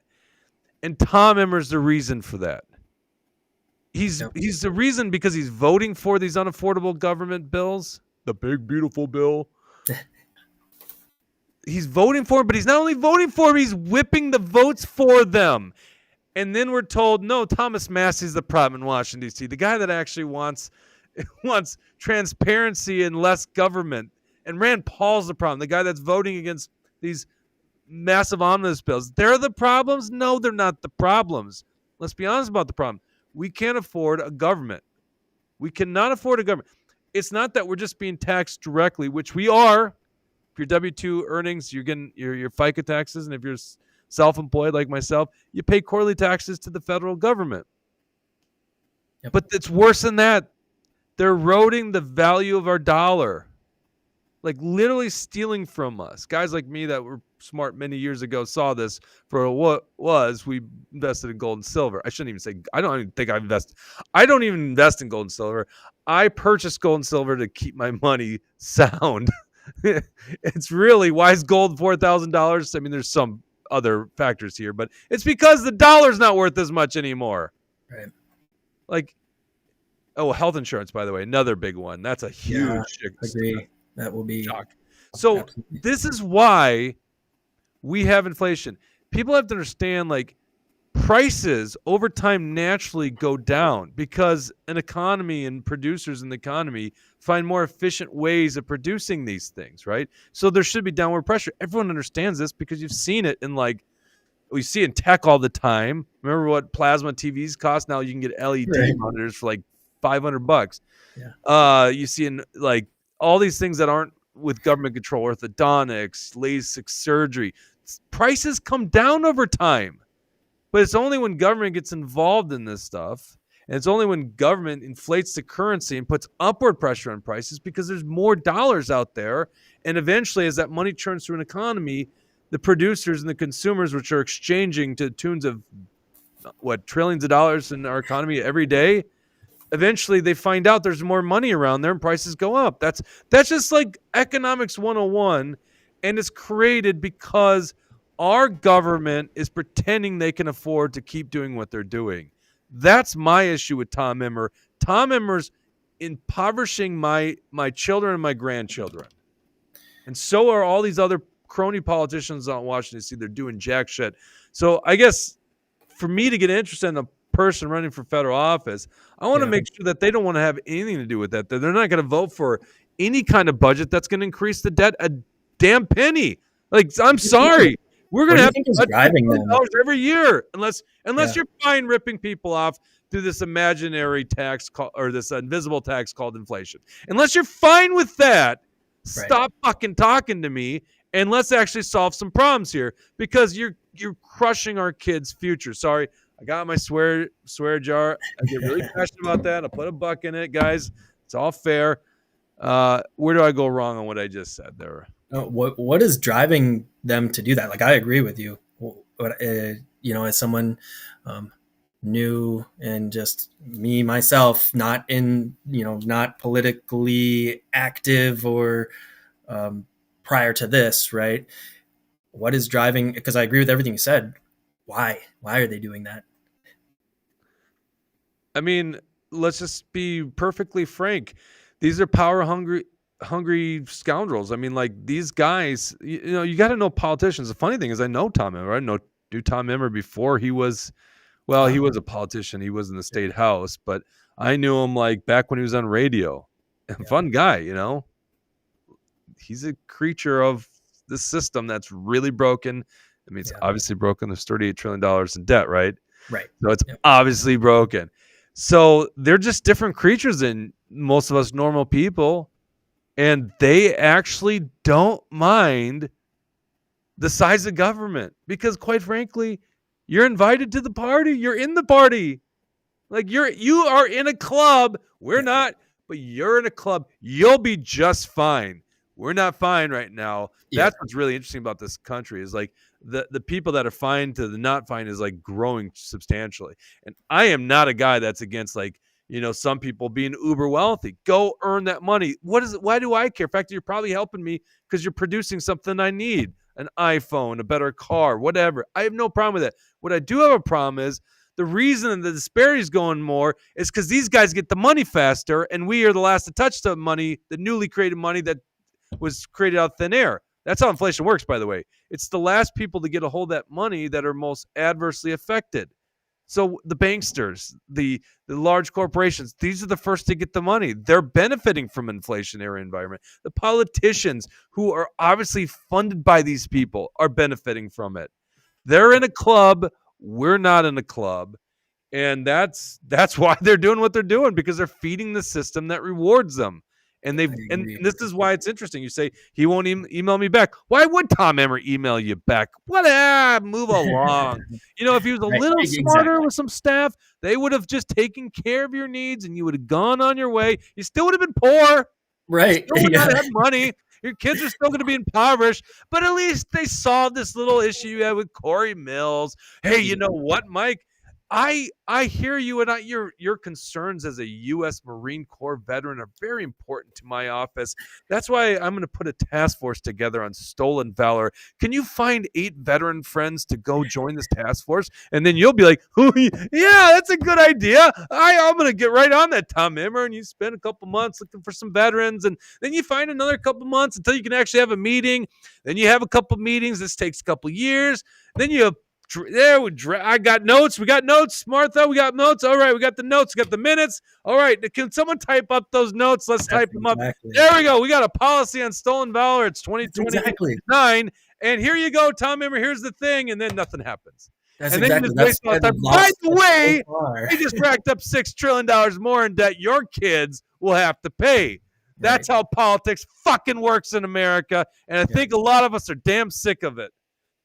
And Tom Emmer's the reason for that. He's the reason because he's voting for these unaffordable government bills, the big, beautiful bill. He's voting for them, but he's not only voting for them, he's whipping the votes for them. And then we're told, no, Thomas Massey's the problem in Washington, D.C., the guy that actually wants transparency and less government. And Rand Paul's the problem, the guy that's voting against these massive omnibus bills. They're the problems? No, they're not the problems. Let's be honest about the problem. We can't afford a government. We cannot afford a government. It's not that we're just being taxed directly, which we are. If you're W-2 earnings, you're getting your FICA taxes, and if you're self-employed like myself, you pay quarterly taxes to the federal government. Yep. But it's worse than that. They're eroding the value of our dollar, like literally stealing from us. Guys like me that were smart many years ago saw this for what was. We invested in gold and silver. I shouldn't even say. I don't even think I invest. I don't even invest in gold and silver. I purchased gold and silver to keep my money sound. It's really, why is gold $4,000? I mean, there's some other factors here, but it's because the dollar's not worth as much anymore. Right. Like, health insurance, by the way, another big one. That's a huge agree. That will be shock. So absolutely. This is why we have inflation. People have to understand, like, prices over time naturally go down because an economy and producers in the economy find more efficient ways of producing these things, right? So there should be downward pressure. Everyone understands this because you've seen it in, like, we see in tech all the time. Remember what plasma TVs cost? Now you can get LED monitors for like $500. Yeah. You see in, like, all these things that aren't with government control, orthodontics, LASIK surgery, prices come down over time. But it's only when government gets involved in this stuff, and it's only when government inflates the currency and puts upward pressure on prices because there's more dollars out there. And eventually, as that money churns through an economy, the producers and the consumers, which are exchanging to tunes of, trillions of dollars in our economy every day, eventually they find out there's more money around there and prices go up. That's just like economics 101, and it's created because our government is pretending they can afford to keep doing what they're doing. That's my issue with Tom Emmer. Tom Emmer's impoverishing my children and my grandchildren. And so are all these other crony politicians on Washington, D.C. They're doing jack shit. So I guess for me to get interested in a person running for federal office, I want to make sure that they don't want to have anything to do with that. They're not going to vote for any kind of budget that's going to increase the debt a damn penny. Like, I'm sorry. We're going to have $100 every year unless you're fine ripping people off through this imaginary tax or this invisible tax called inflation. Unless you're fine with that, stop fucking talking to me and let's actually solve some problems here, because you're crushing our kids' future. Sorry, I got my swear jar. I get really passionate about that. I'll put a buck in it, guys. It's all fair. Where do I go wrong on what I just said there? What is driving them to do that? Like, I agree with you. As someone new and just me myself, not politically active or prior to this, right? What is driving? Because I agree with everything you said. Why are they doing that? I mean, let's just be perfectly frank. These are power hungry scoundrels. I mean, like, these guys, you got to know politicians. The funny thing is, I know Tom Emmer. I knew Tom Emmer before he was, he was a politician. He was in the state house, but I knew him like back when he was on radio. Fun guy, He's a creature of the system that's really broken. I mean, it's obviously broken. There's $38 trillion in debt, right? Right. So it's obviously broken. So they're just different creatures than most of us normal people. And they actually don't mind the size of government, because, quite frankly, you're invited to the party. You're in the party. Like, you are in a club. We're not, but you're in a club. You'll be just fine. We're not fine right now. That's what's really interesting about this country, is like the people that are fine to the not fine is like growing substantially. And I am not a guy that's against, like, some people being uber wealthy. Go earn that money. Why do I care? In fact, you're probably helping me because you're producing something I need, an iPhone, a better car, whatever. I have no problem with that. What I do have a problem is the reason the disparity is going more is because these guys get the money faster, and we are the last to touch the money, the newly created money that was created out of thin air. That's how inflation works, by the way. It's the last people to get a hold of that money that are most adversely affected. So the banksters, the large corporations, these are the first to get the money. They're benefiting from inflationary environment. The politicians, who are obviously funded by these people, are benefiting from it. They're in a club. We're not in a club. And that's why they're doing what they're doing, because they're feeding the system that rewards them. And this is why it's interesting. You say he won't email me back. Why would Tom Emmer email you back? Move along. If he was a little smarter with some staff, they would have just taken care of your needs, and you would have gone on your way. You still would have been poor, right? You still would not have money. Your kids are still going to be impoverished, but at least they solved this little issue you had with Corey Mills. Hey, you know what, Mike? I hear you, and your concerns as a U.S. Marine Corps veteran are very important to my office. That's why I'm going to put a task force together on stolen valor. Can you find 8 veteran friends to go join this task force? And then you'll be like, yeah, that's a good idea. I'm going to get right on that, Tom Emmer. And you spend a couple months looking for some veterans, and then you find another couple months until you can actually have a meeting. Then you have a couple meetings. This takes a couple years. Then you I got notes. We got notes, Martha. We got notes. All right, we got the notes. We got the minutes. All right, can someone type up those notes? Let's type them up. There we go. We got a policy on stolen valor. It's 2029, and here you go, Tom Emmer. Here's the thing, and then nothing happens. By the way, they just racked up $6 trillion more in debt. Your kids will have to pay. That's how politics fucking works in America, and I think a lot of us are damn sick of it.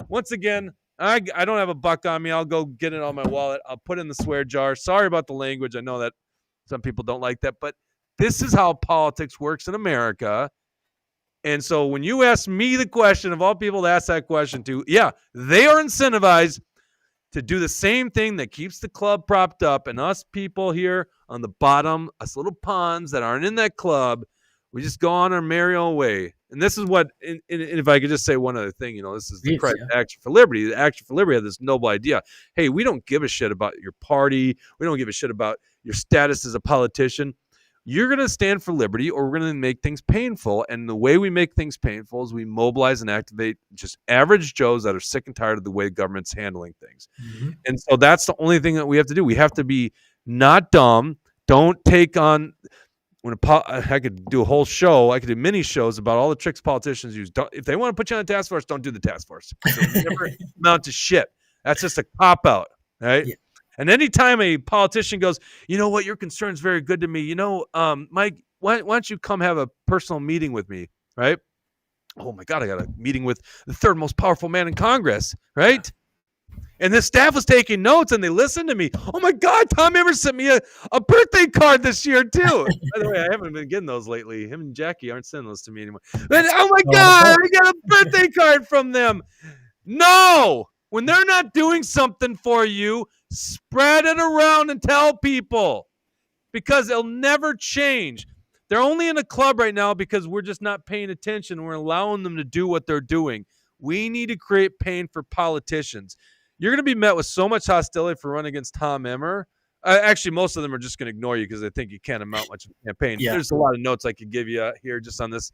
Once again, I don't have a buck on me. I'll go get it on my wallet. I'll put it in the swear jar. Sorry about the language. I know that some people don't like that, but this is how politics works in America. And so when you ask me the question, of all people to ask that question to, they are incentivized to do the same thing that keeps the club propped up, and us people here on the bottom, us little pawns that aren't in that club, we just go on our merry old way. And this is what, and if I could just say one other thing, this is the Action for Liberty. The Action for Liberty had this noble idea. Hey, we don't give a shit about your party. We don't give a shit about your status as a politician. You're going to stand for liberty, or we're going to make things painful. And the way we make things painful is we mobilize and activate just average Joes that are sick and tired of the way the government's handling things. Mm-hmm. And so that's the only thing that we have to do. We have to be not dumb. Don't take on... I could do a whole show. I could do mini shows about all the tricks politicians use. If they want to put you on a task force, don't do the task force. It'll never amount to shit. That's just a cop-out, right? Yeah. And anytime a politician goes, you know what, your concern's very good to me. Mike, why don't you come have a personal meeting with me, right? oh my God, I got a meeting with the third most powerful man in Congress, right? And the staff was taking notes and they listened to me. Oh my God, Tom Emmer sent me a birthday card this year too. By the way, I haven't been getting those lately. Him and Jackie aren't sending those to me anymore. But oh my God, I got a birthday card from them. No, when they're not doing something for you, spread it around and tell people, because it'll never change. They're only in a club right now because we're just not paying attention. We're allowing them to do what they're doing. We need to create pain for politicians. You're going to be met with so much hostility for running against Tom Emmer. Actually, most of them are just going to ignore you because they think you can't amount much of a campaign. Yeah. There's a lot of notes I could give you here just on this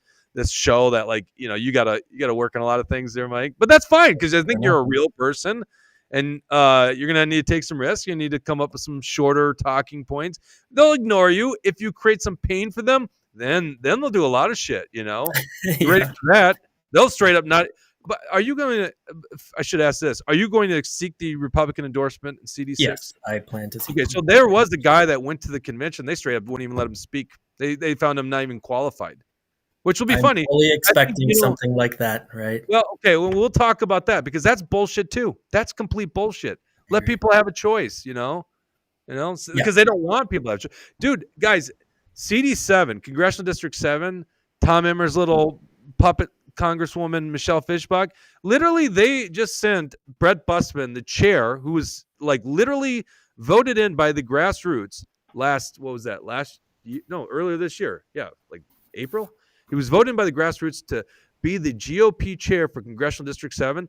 show that, like, you know, you gotta work on a lot of things there, Mike. But that's fine because I think you're a real person, and you're gonna need to take some risks. You need to come up with some shorter talking points. They'll ignore you if you create some pain for them. Then they'll do a lot of shit. You know, ready for that? They'll straight up not. But are you going to? I should ask this: are you going to seek the Republican endorsement in CD6? Yes, I plan to. Okay, so there was a guy that went to the convention. They straight up wouldn't even let him speak. They found him not even qualified, which will be funny. Fully expecting something like that, right? Well, okay, well, we'll talk about that because that's bullshit too. That's complete bullshit. Let people have a choice, because they don't want people to have a choice. Dude, guys, CD7, Congressional District 7, Tom Emmer's little puppet Congresswoman Michelle Fischbach, literally they just sent Brett Busman, the chair, who was like literally voted in by the grassroots earlier this year. Yeah, like April. He was voted in by the grassroots to be the GOP chair for Congressional District 7.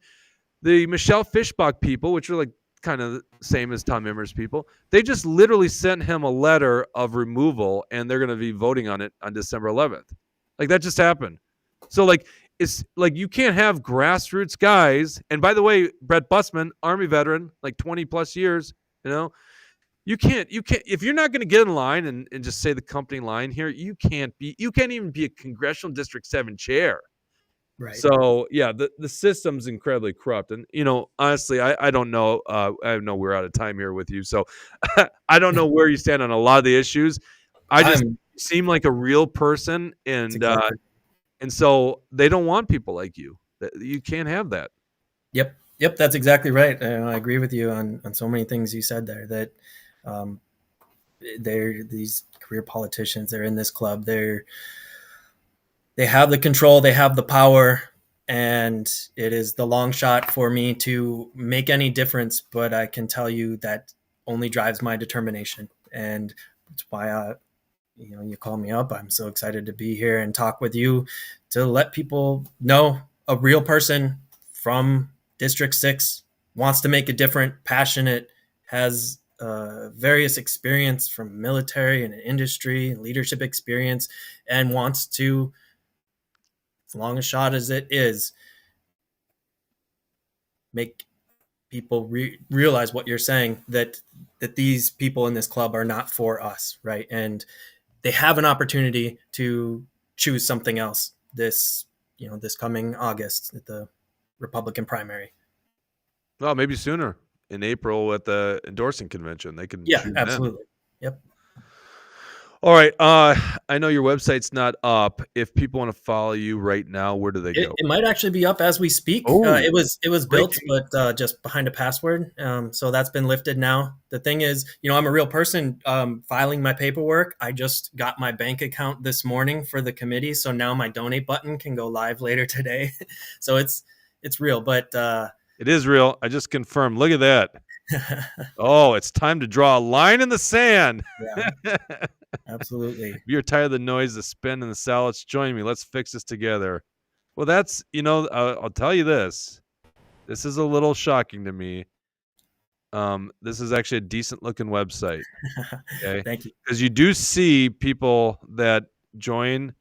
The Michelle Fischbach people, which are like kind of the same as Tom Emmer's people, they just literally sent him a letter of removal, and they're going to be voting on it on December 11th. Like, that just happened. So, like, it's like you can't have grassroots guys. And by the way, Brett Busman, Army veteran, like 20 plus years, you can't if you're not going to get in line and just say the company line here, you can't even be a Congressional District 7 chair. Right. So yeah, the system's incredibly corrupt. And honestly, I don't know. I know we're out of time here with you, so I don't know where you stand on a lot of the issues. I just seem like a real person, and so they don't want people like you. You can't have that. Yep, that's exactly right. I agree with you on so many things you said there. That they're these career politicians. They're in this club. They have the control. They have the power, and it is the long shot for me to make any difference. But I can tell you that only drives my determination, and it's why you call me up. I'm so excited to be here and talk with you to let people know a real person from District 6 wants to make a difference, passionate, has various experience from military and industry, leadership experience, and wants to, as long a shot as it is, make people realize what you're saying, that these people in this club are not for us, right? And they have an opportunity to choose something else this coming August at the Republican primary. Well, maybe sooner, in April at the endorsing convention. They can. Yeah, absolutely. Yep. All right. I know your website's not up. If people want to follow you right now, where do they go? It might actually be up as we speak. It was built, but just behind a password. So that's been lifted now. The thing is, I'm a real person filing my paperwork. I just got my bank account this morning for the committee, so now my donate button can go live later today. So it's real, but it is real. I just confirmed. Look at that. Oh, it's time to draw a line in the sand. Yeah. Absolutely. If you're tired of the noise, the spin, and the salads, join me. Let's fix this together. Well, that's, I'll tell you this. This is a little shocking to me. This is actually a decent looking website. Okay? Thank you. Because you do see people that join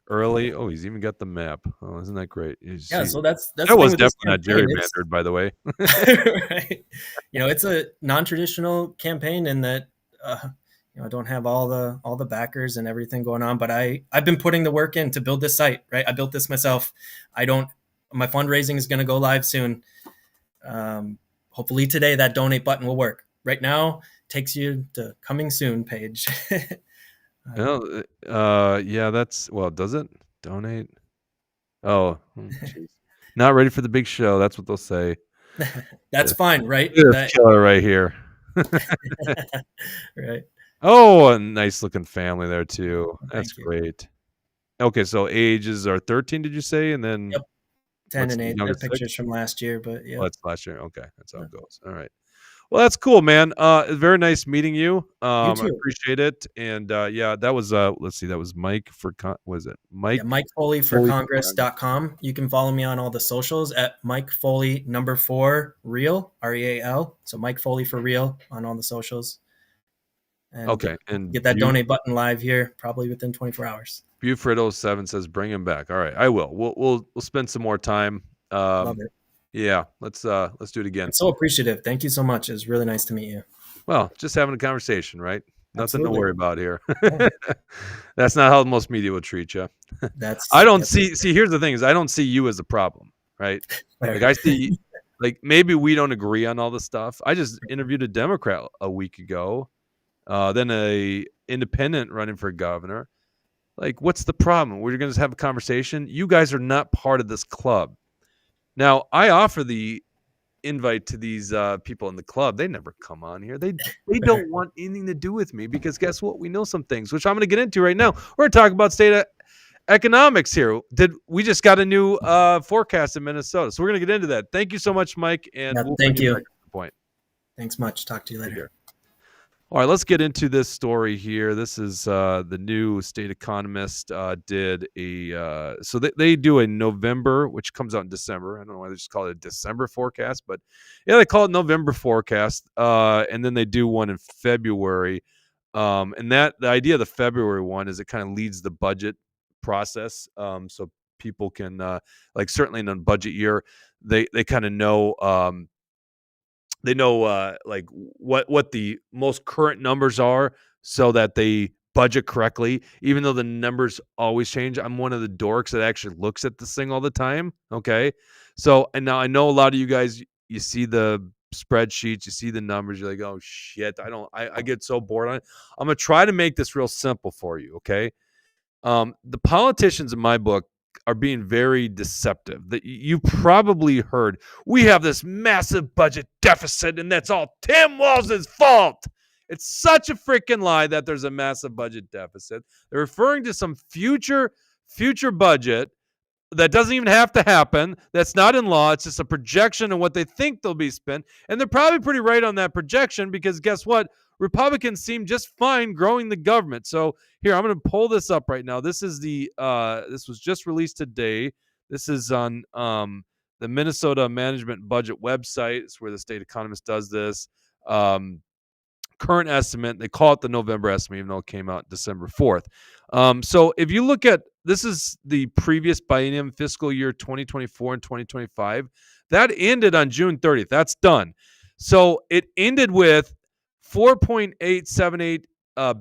early. Oh, he's even got the map. Oh, isn't that great? So that's that was definitely not gerrymandered, by the way. Right. It's a non-traditional campaign in that I don't have all the backers and everything going on, but I've been putting the work in to build this site, right? I built this myself. My fundraising is going to go live soon. Hopefully today that donate button will work. Right now, takes you to coming soon page. Yeah, does it? Donate. Oh, jeez. Not ready for the big show. That's what they'll say. That's fine, right? This That killer right here. right. Oh, a nice looking family there too. That's Thank you. great. Okay, so ages are 13, did you say? And then Yep. 10 what's and the 8. They're youngest? 6? pictures from last year, but Oh, yeah. that's last year. Okay, that's how it goes. All right. Well, that's cool, man. Very nice meeting you. You I too. appreciate it. And yeah, that was let's see, that was Mike for was it Yeah, Mike Mike Foley for Foley? Congress.com. You can follow me on all the socials at Mike Foley #4 Real, REAL. So Mike Foley for Real on all the socials. And Okay, and get that donate button live here probably within 24 hours. Buford07 says bring him back. All right, I will. We'll spend some more time. Love it. Yeah, let's do it again. I'm so appreciative. Thank you so much. It's really nice to meet you. Well, just having a conversation, right? Nothing to Absolutely. worry about here. Yeah. That's not how most media will treat you. That's I don't see. Here's the thing: is I don't see you as a problem, right? Like I see, like maybe we don't agree on all the stuff. I just interviewed a Democrat a week ago, then a independent running for governor. Like, what's the problem? We're going to have a conversation. You guys are not part of this club. Now, I offer the invite to these people in the club. They never come on here. They don't want anything to do with me because guess what? We know some things, which I'm going to get into right now. We're going to talk about state economics here. We just got a new forecast in Minnesota, so we're going to get into that. Thank you so much, Mike. And yeah, we'll thank you. Point. Thanks much. Talk to you later. All right, let's get into this story here. This is the new State Economist did a so they do a November, which comes out in December. I don't know why they just call it a December forecast, but yeah, they call it November forecast. And then they do one in February. And the idea of the February one is it kind of leads the budget process. So people can like certainly in a budget year, they kind of know they know like what the most current numbers are so that they budget correctly, even though the numbers always change. I'm one of the dorks that actually looks at this thing all the time. Okay. So, and now I know a lot of you guys, you see the spreadsheets, you see the numbers, you're like, oh shit, I get so bored on it. I'm going to try to make this real simple for you. Okay. The politicians in my book are being very deceptive. That you probably heard, we have this massive budget deficit and that's all Tim Walz's fault. It's such a freaking lie that there's a massive budget deficit. They're referring to some future budget that doesn't even have to happen. That's not in law. It's just a projection of what they think they'll be spent. And they're probably pretty right on that projection because guess what? Republicans seem just fine growing the government. So here, I'm going to pull this up right now. This is this was just released today. This is on the Minnesota Management Budget website. It's where the State Economist does this. Current estimate, they call it the November estimate, even though it came out December 4th. So if you look at, this is the previous biennium fiscal year 2024 and 2025. That ended on June 30th. That's done. So it ended with $4.878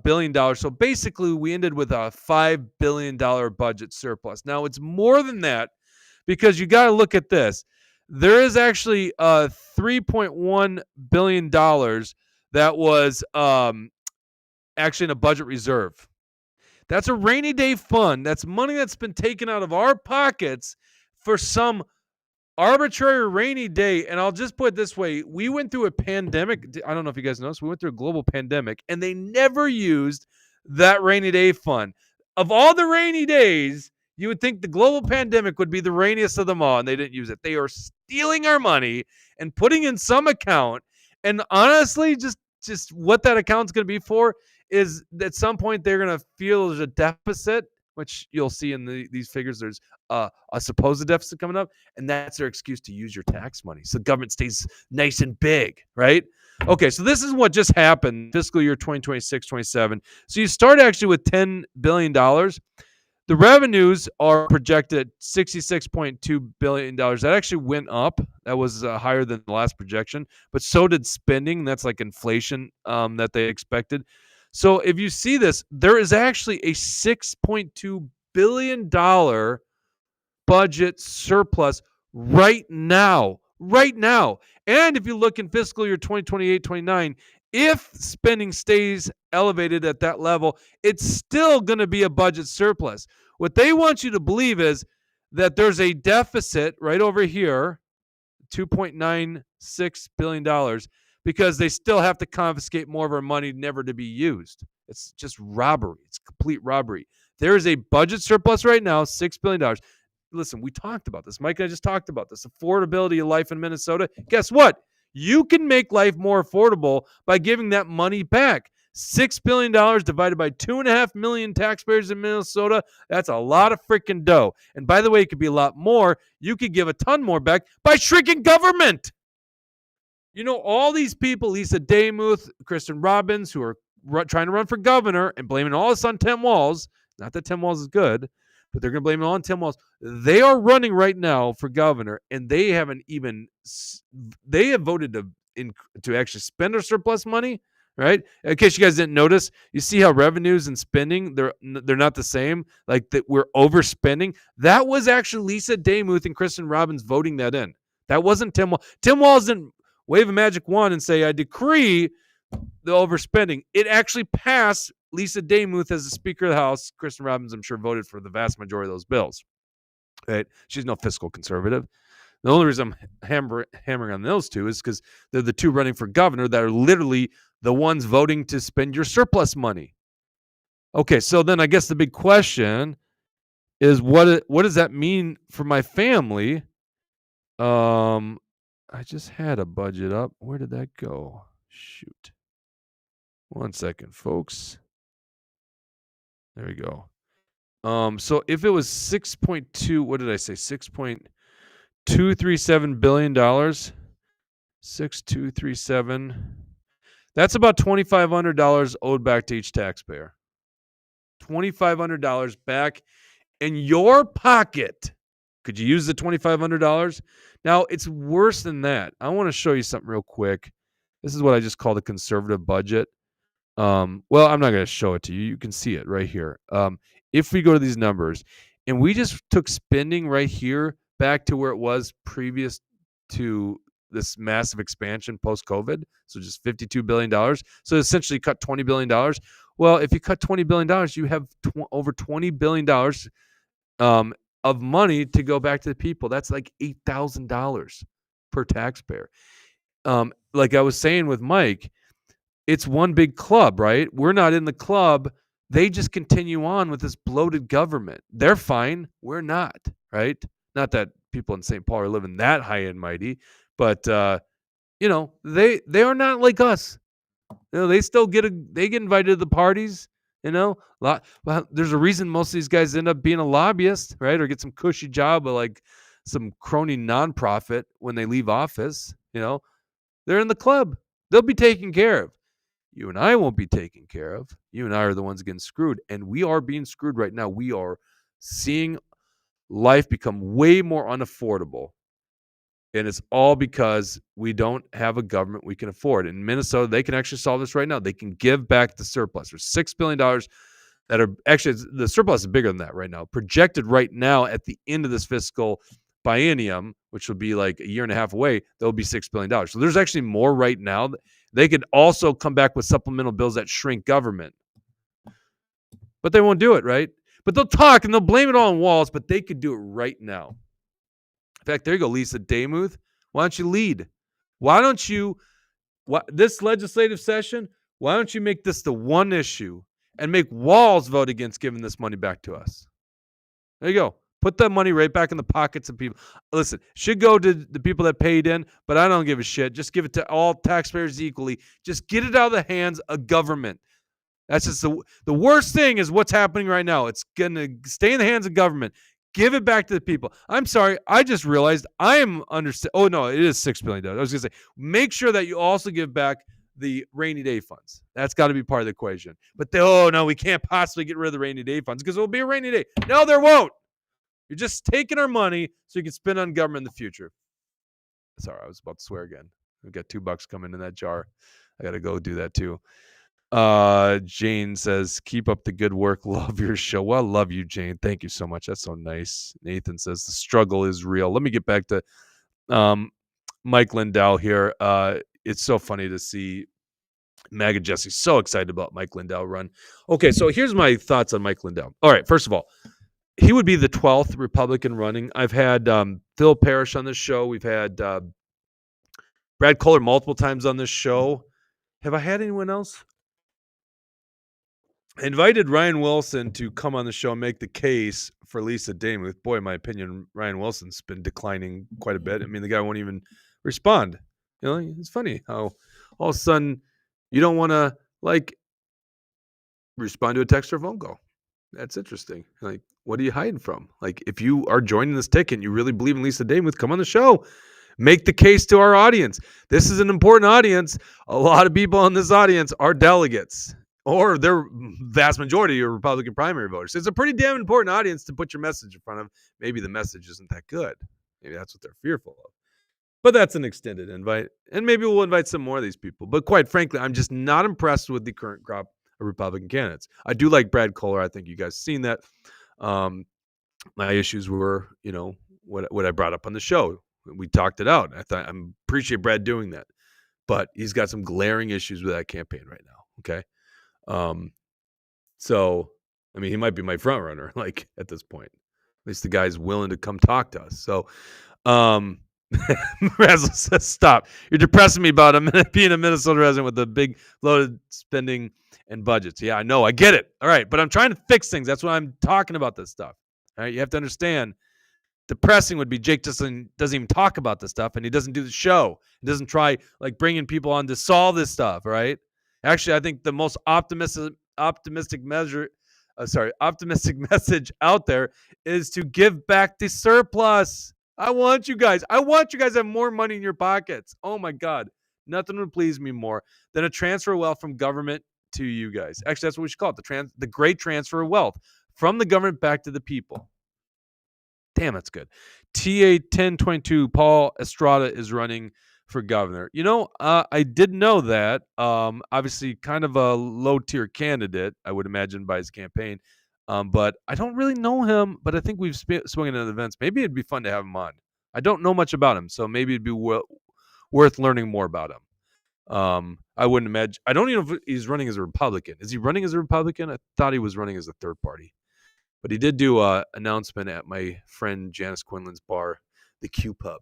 billion. So basically, we ended with a $5 billion budget surplus. Now, it's more than that because you got to look at this. There is actually $3.1 billion that was actually in a budget reserve. That's a rainy day fund. That's money that's been taken out of our pockets for some arbitrary rainy day. And I'll just put it this way. We went through a pandemic. I don't know if you guys noticed. We went through a global pandemic, and they never used that rainy day fund. Of all the rainy days, you would think the global pandemic would be the rainiest of them all, and they didn't use it. They are stealing our money and putting in some account. And honestly, just what that account's going to be for is at some point they're going to feel there's a deficit, which you'll see in these figures. There's a supposed deficit coming up, and that's their excuse to use your tax money. So the government stays nice and big, right? Okay, so this is what just happened fiscal year 2026-27. So you start actually with $10 billion. The revenues are projected at $66.2 billion. That actually went up. That was higher than the last projection. But so did spending. That's like inflation that they expected. So if you see this, there is actually a $6.2 billion budget surplus right now. Right now. And if you look in fiscal year 2028-29, if spending stays elevated at that level, it's still going to be a budget surplus. What they want you to believe is that there's a deficit right over here, $2.96 billion, because they still have to confiscate more of our money never to be used. It's just robbery. It's complete robbery. There is a budget surplus right now, $6 billion. Listen, we talked about this. Mike and I just talked about this. Affordability of life in Minnesota. Guess what? You can make life more affordable by giving that money back. $6 billion divided by 2.5 million taxpayers in Minnesota. That's a lot of freaking dough. And by the way, it could be a lot more. You could give a ton more back by shrinking government. You know, all these people, Lisa Demuth, Kristen Robbins, who are trying to run for governor and blaming all this on Tim Walz. Not that Tim Walz is good, but they're going to blame it all on Tim Walz. They are running right now for governor, and they have voted to actually spend their surplus money, right? In case you guys didn't notice, you see how revenues and spending, they're not the same, like that we're overspending. That was actually Lisa Demuth and Kristen Robbins voting that in. That wasn't Tim Walz. Tim Walz didn't wave a magic wand and say, I decree the overspending. It actually passed Lisa Demuth as the Speaker of the House. Kristen Robbins, I'm sure, voted for the vast majority of those bills. Right? She's no fiscal conservative. The only reason I'm hammering on those two is because they're the two running for governor that are literally the ones voting to spend your surplus money. Okay, so then I guess the big question is what does that mean for my family? I just had a budget up. Where did that go? Shoot. 1 second, folks. There we go. So if it was 6.2, what did I say? $6.237 billion. 6.237. That's about $2,500 owed back to each taxpayer. $2,500 back in your pocket. Could you use the $2,500? Now, it's worse than that. I want to show you something real quick. This is what I just call the conservative budget. Well, I'm not going to show it to you. You can see it right here. If we go to these numbers, and we just took spending right here back to where it was previous to this massive expansion post-COVID, so just $52 billion. So essentially cut $20 billion. Well, if you cut $20 billion, you have over $20 billion of money to go back to the people. That's like $8,000 per taxpayer. Like I was saying with Mike, it's one big club, right? We're not in the club. They just continue on with this bloated government. They're fine. We're not, right? Not that people in St. Paul are living that high and mighty, but they are not like us. They still get invited to the parties. Well, there's a reason most of these guys end up being a lobbyist, right? Or get some cushy job of like some crony nonprofit when they leave office. They're in the club. They'll be taken care of. You and I won't be taken care of. You and I are the ones getting screwed, and we are being screwed right now. We are seeing life become way more unaffordable, and it's all because we don't have a government we can afford. In Minnesota, they can actually solve this right now. They can give back the surplus. There's $6 billion that are actually, the surplus is bigger than that right now. Projected right now at the end of this fiscal biennium, which will be like a year and a half away, there'll be $6 billion. So there's actually more right now. They could also come back with supplemental bills that shrink government. But they won't do it, right? But they'll talk and they'll blame it all on Walz, but they could do it right now. In fact, there you go, Lisa Demuth. Why don't you lead? Why don't you, this legislative session, why don't you make this the one issue and make Walz vote against giving this money back to us? There you go. Put that money right back in the pockets of people. Listen, should go to the people that paid in, but I don't give a shit. Just give it to all taxpayers equally. Just get it out of the hands of government. That's just the worst thing is what's happening right now. It's going to stay in the hands of government. Give it back to the people. I'm sorry. I just realized I am Oh, no, it is $6 billion. I was going to say, make sure that you also give back the rainy day funds. That's got to be part of the equation. But no, we can't possibly get rid of the rainy day funds because it will be a rainy day. No, there won't. You're just taking our money so you can spend on government in the future. Sorry, I was about to swear again. We've got $2 coming in that jar. I got to go do that too. Jane says, keep up the good work. Love your show. Well, love you, Jane. Thank you so much. That's so nice. Nathan says, the struggle is real. Let me get back to Mike Lindell here. It's so funny to see MAGA Jesse so excited about Mike Lindell run. Okay, so here's my thoughts on Mike Lindell. All right, first of all, he would be the 12th Republican running. I've had Phil Parrish on this show. We've had Brad Kohler multiple times on this show. Have I had anyone else? I invited Ryan Wilson to come on the show and make the case for Lisa Demuth. Boy, in my opinion, Ryan Wilson's been declining quite a bit. I mean, the guy won't even respond. You know, it's funny how all of a sudden you don't want to respond to a text or phone call. That's interesting. Like, what are you hiding from? Like, if you are joining this ticket and you really believe in Lisa Demuth, come on the show. Make the case to our audience. This is an important audience. A lot of people in this audience are delegates, or their vast majority are Republican primary voters. It's a pretty damn important audience to put your message in front of. Maybe the message isn't that good. Maybe that's what they're fearful of. But that's an extended invite, and maybe we'll invite some more of these people. But quite frankly, I'm just not impressed with the current crop of Republican candidates. I do like Brad Kohler. I think you guys seen that. My issues were, what I brought up on the show. We talked it out. I appreciate Brad doing that, but he's got some glaring issues with that campaign right now. Okay. So, I mean, he might be my front runner, at this point. At least the guy's willing to come talk to us. So, Razzle says, stop. You're depressing me about being a Minnesota resident with the big loaded spending and budgets. Yeah, I know. I get it. All right. But I'm trying to fix things. That's why I'm talking about this stuff. All right. You have to understand. Depressing would be Jake doesn't even talk about this stuff, and he doesn't do the show. He doesn't try bringing people on to solve this stuff, right? Actually, I think the most optimistic message out there is to give back the surplus. I want you guys to have more money in your pockets. Oh my God, nothing would please me more than a transfer of wealth from government to you guys. Actually, that's what we should call it, the great transfer of wealth from the government back to the people. Damn, that's good. TA 1022, Paul Estrada is running for governor. I did know that. Obviously, kind of a low-tier candidate, I would imagine, by his campaign. But I don't really know him, but I think we've spoken at events. Maybe it'd be fun to have him on. I don't know much about him, so maybe it'd be worth learning more about him. I wouldn't imagine. I don't even know if he's running as a Republican. Is he running as a Republican? I thought he was running as a third party. But he did do an announcement at my friend Janice Quinlan's bar, the Q Pub,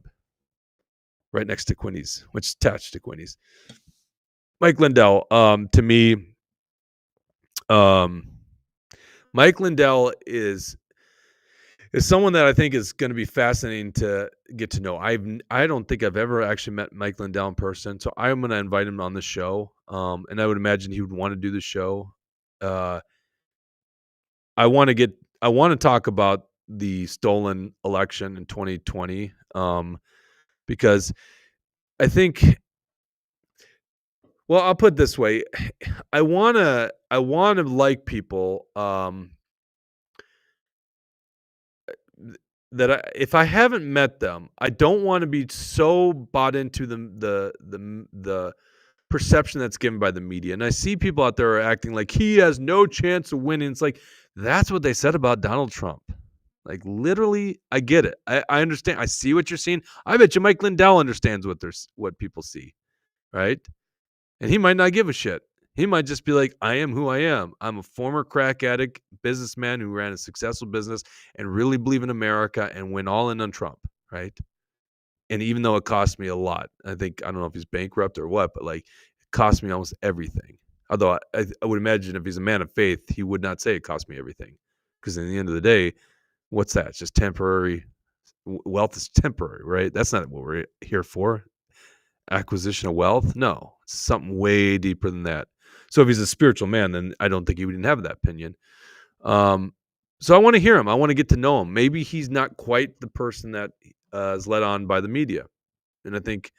right next to Quinny's, which is attached to Quinny's. Mike Lindell, to me, Mike Lindell is someone that I think is going to be fascinating to get to know. I don't think I've ever actually met Mike Lindell in person, so I'm going to invite him on the show, and I would imagine he would want to do the show. I want to talk about the stolen election in 2020, because I think, well, I'll put it this way. I want to like people that if I haven't met them, I don't want to be so bought into the perception that's given by the media. And I see people out there acting like he has no chance of winning. It's like, that's what they said about Donald Trump. Literally, I get it. I understand. I see what you're seeing. I bet you Mike Lindell understands what people see, right? And he might not give a shit. He might just be like, I am who I am. I'm a former crack addict businessman who ran a successful business and really believe in America and went all in on Trump, right? And even though it cost me a lot, I don't know if he's bankrupt or what, but it cost me almost everything. Although I would imagine if he's a man of faith, he would not say it cost me everything. Because in the end of the day, what's that? It's just temporary. Wealth is temporary, right? That's not what we're here for. Acquisition of wealth? No, it's something way deeper than that. So if he's a spiritual man, then I don't think he would have that opinion. So I want to hear him. I want to get to know him. Maybe he's not quite the person that is led on by the media. And I think,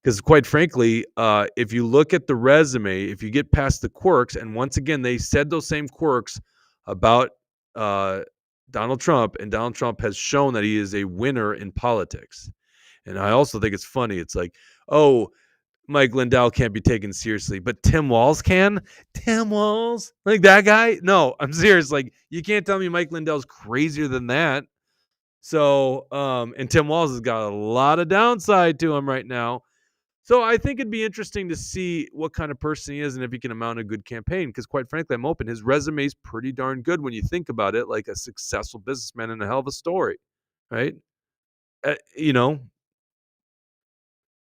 because quite frankly, if you look at the resume, if you get past the quirks, and once again, they said those same quirks about Donald Trump, and Donald Trump has shown that he is a winner in politics. And I also think it's funny. It's like, oh, Mike Lindell can't be taken seriously, but Tim Walz can? Tim Walz? That guy? No, I'm serious. You can't tell me Mike Lindell's crazier than that. So, and Tim Walz has got a lot of downside to him right now. So I think it'd be interesting to see what kind of person he is and if he can mount a good campaign. Because quite frankly, I'm open. His resume is pretty darn good when you think about it, like a successful businessman and a hell of a story, right?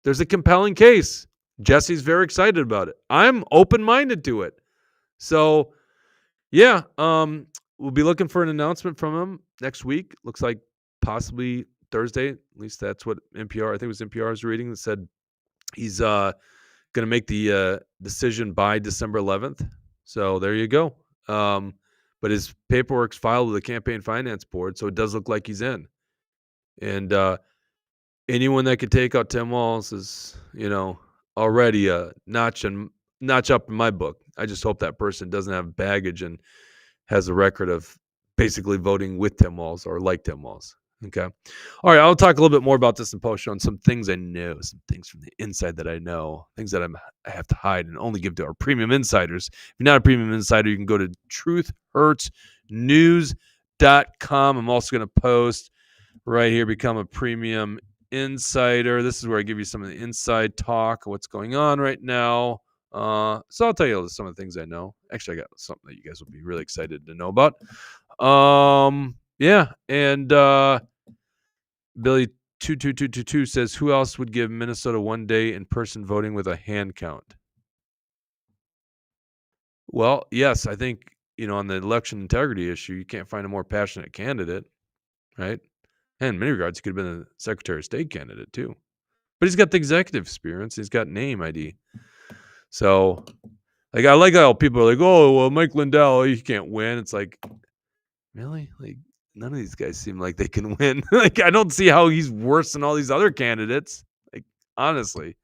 There's a compelling case. Jesse's very excited about it. I'm open-minded to it. So, yeah, we'll be looking for an announcement from him next week. Looks like possibly Thursday. At least that's what NPR, I think it was NPR's reading that said he's going to make the decision by December 11th. So there you go. But his paperwork's filed with the Campaign Finance Board, so it does look like he's in. And anyone that could take out Tim Walz is, already a notch up in my book. I just hope that person doesn't have baggage and has a record of basically voting with Tim Walz or like Tim Walz. Okay. All right. I'll talk a little bit more about this in post show and some things I know, some things from the inside that I know, things that I have to hide and only give to our premium insiders. If you're not a premium insider, you can go to truthhurtsnews.com. I'm also going to post right here, become a premium insider. This is where I give you some of the inside talk, what's going on right now. So I'll tell you some of the things I know. Actually, I got something that you guys will be really excited to know about. Yeah, and Billy 22222 says, who else would give Minnesota 1 day in-person voting with a hand count? Well, yes, I think, on the election integrity issue, you can't find a more passionate candidate, right? And in many regards, he could have been a Secretary of State candidate too. But he's got the executive experience. He's got name ID. So, I like how people are like, oh, well, Mike Lindell, he can't win. It's like, really? Like, none of these guys seem like they can win. Like, I don't see how he's worse than all these other candidates. Like, honestly.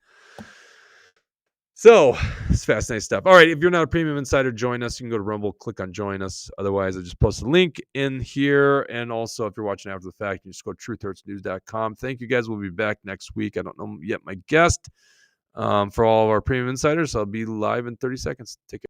So, it's fascinating stuff. All right, if you're not a premium insider, join us. You can go to Rumble, click on join us. Otherwise, I just post a link in here. And also, if you're watching after the fact, you just go to truthhurtsnews.com. Thank you, guys. We'll be back next week. I don't know yet my guest for all of our premium insiders. I'll be live in 30 seconds. Take care.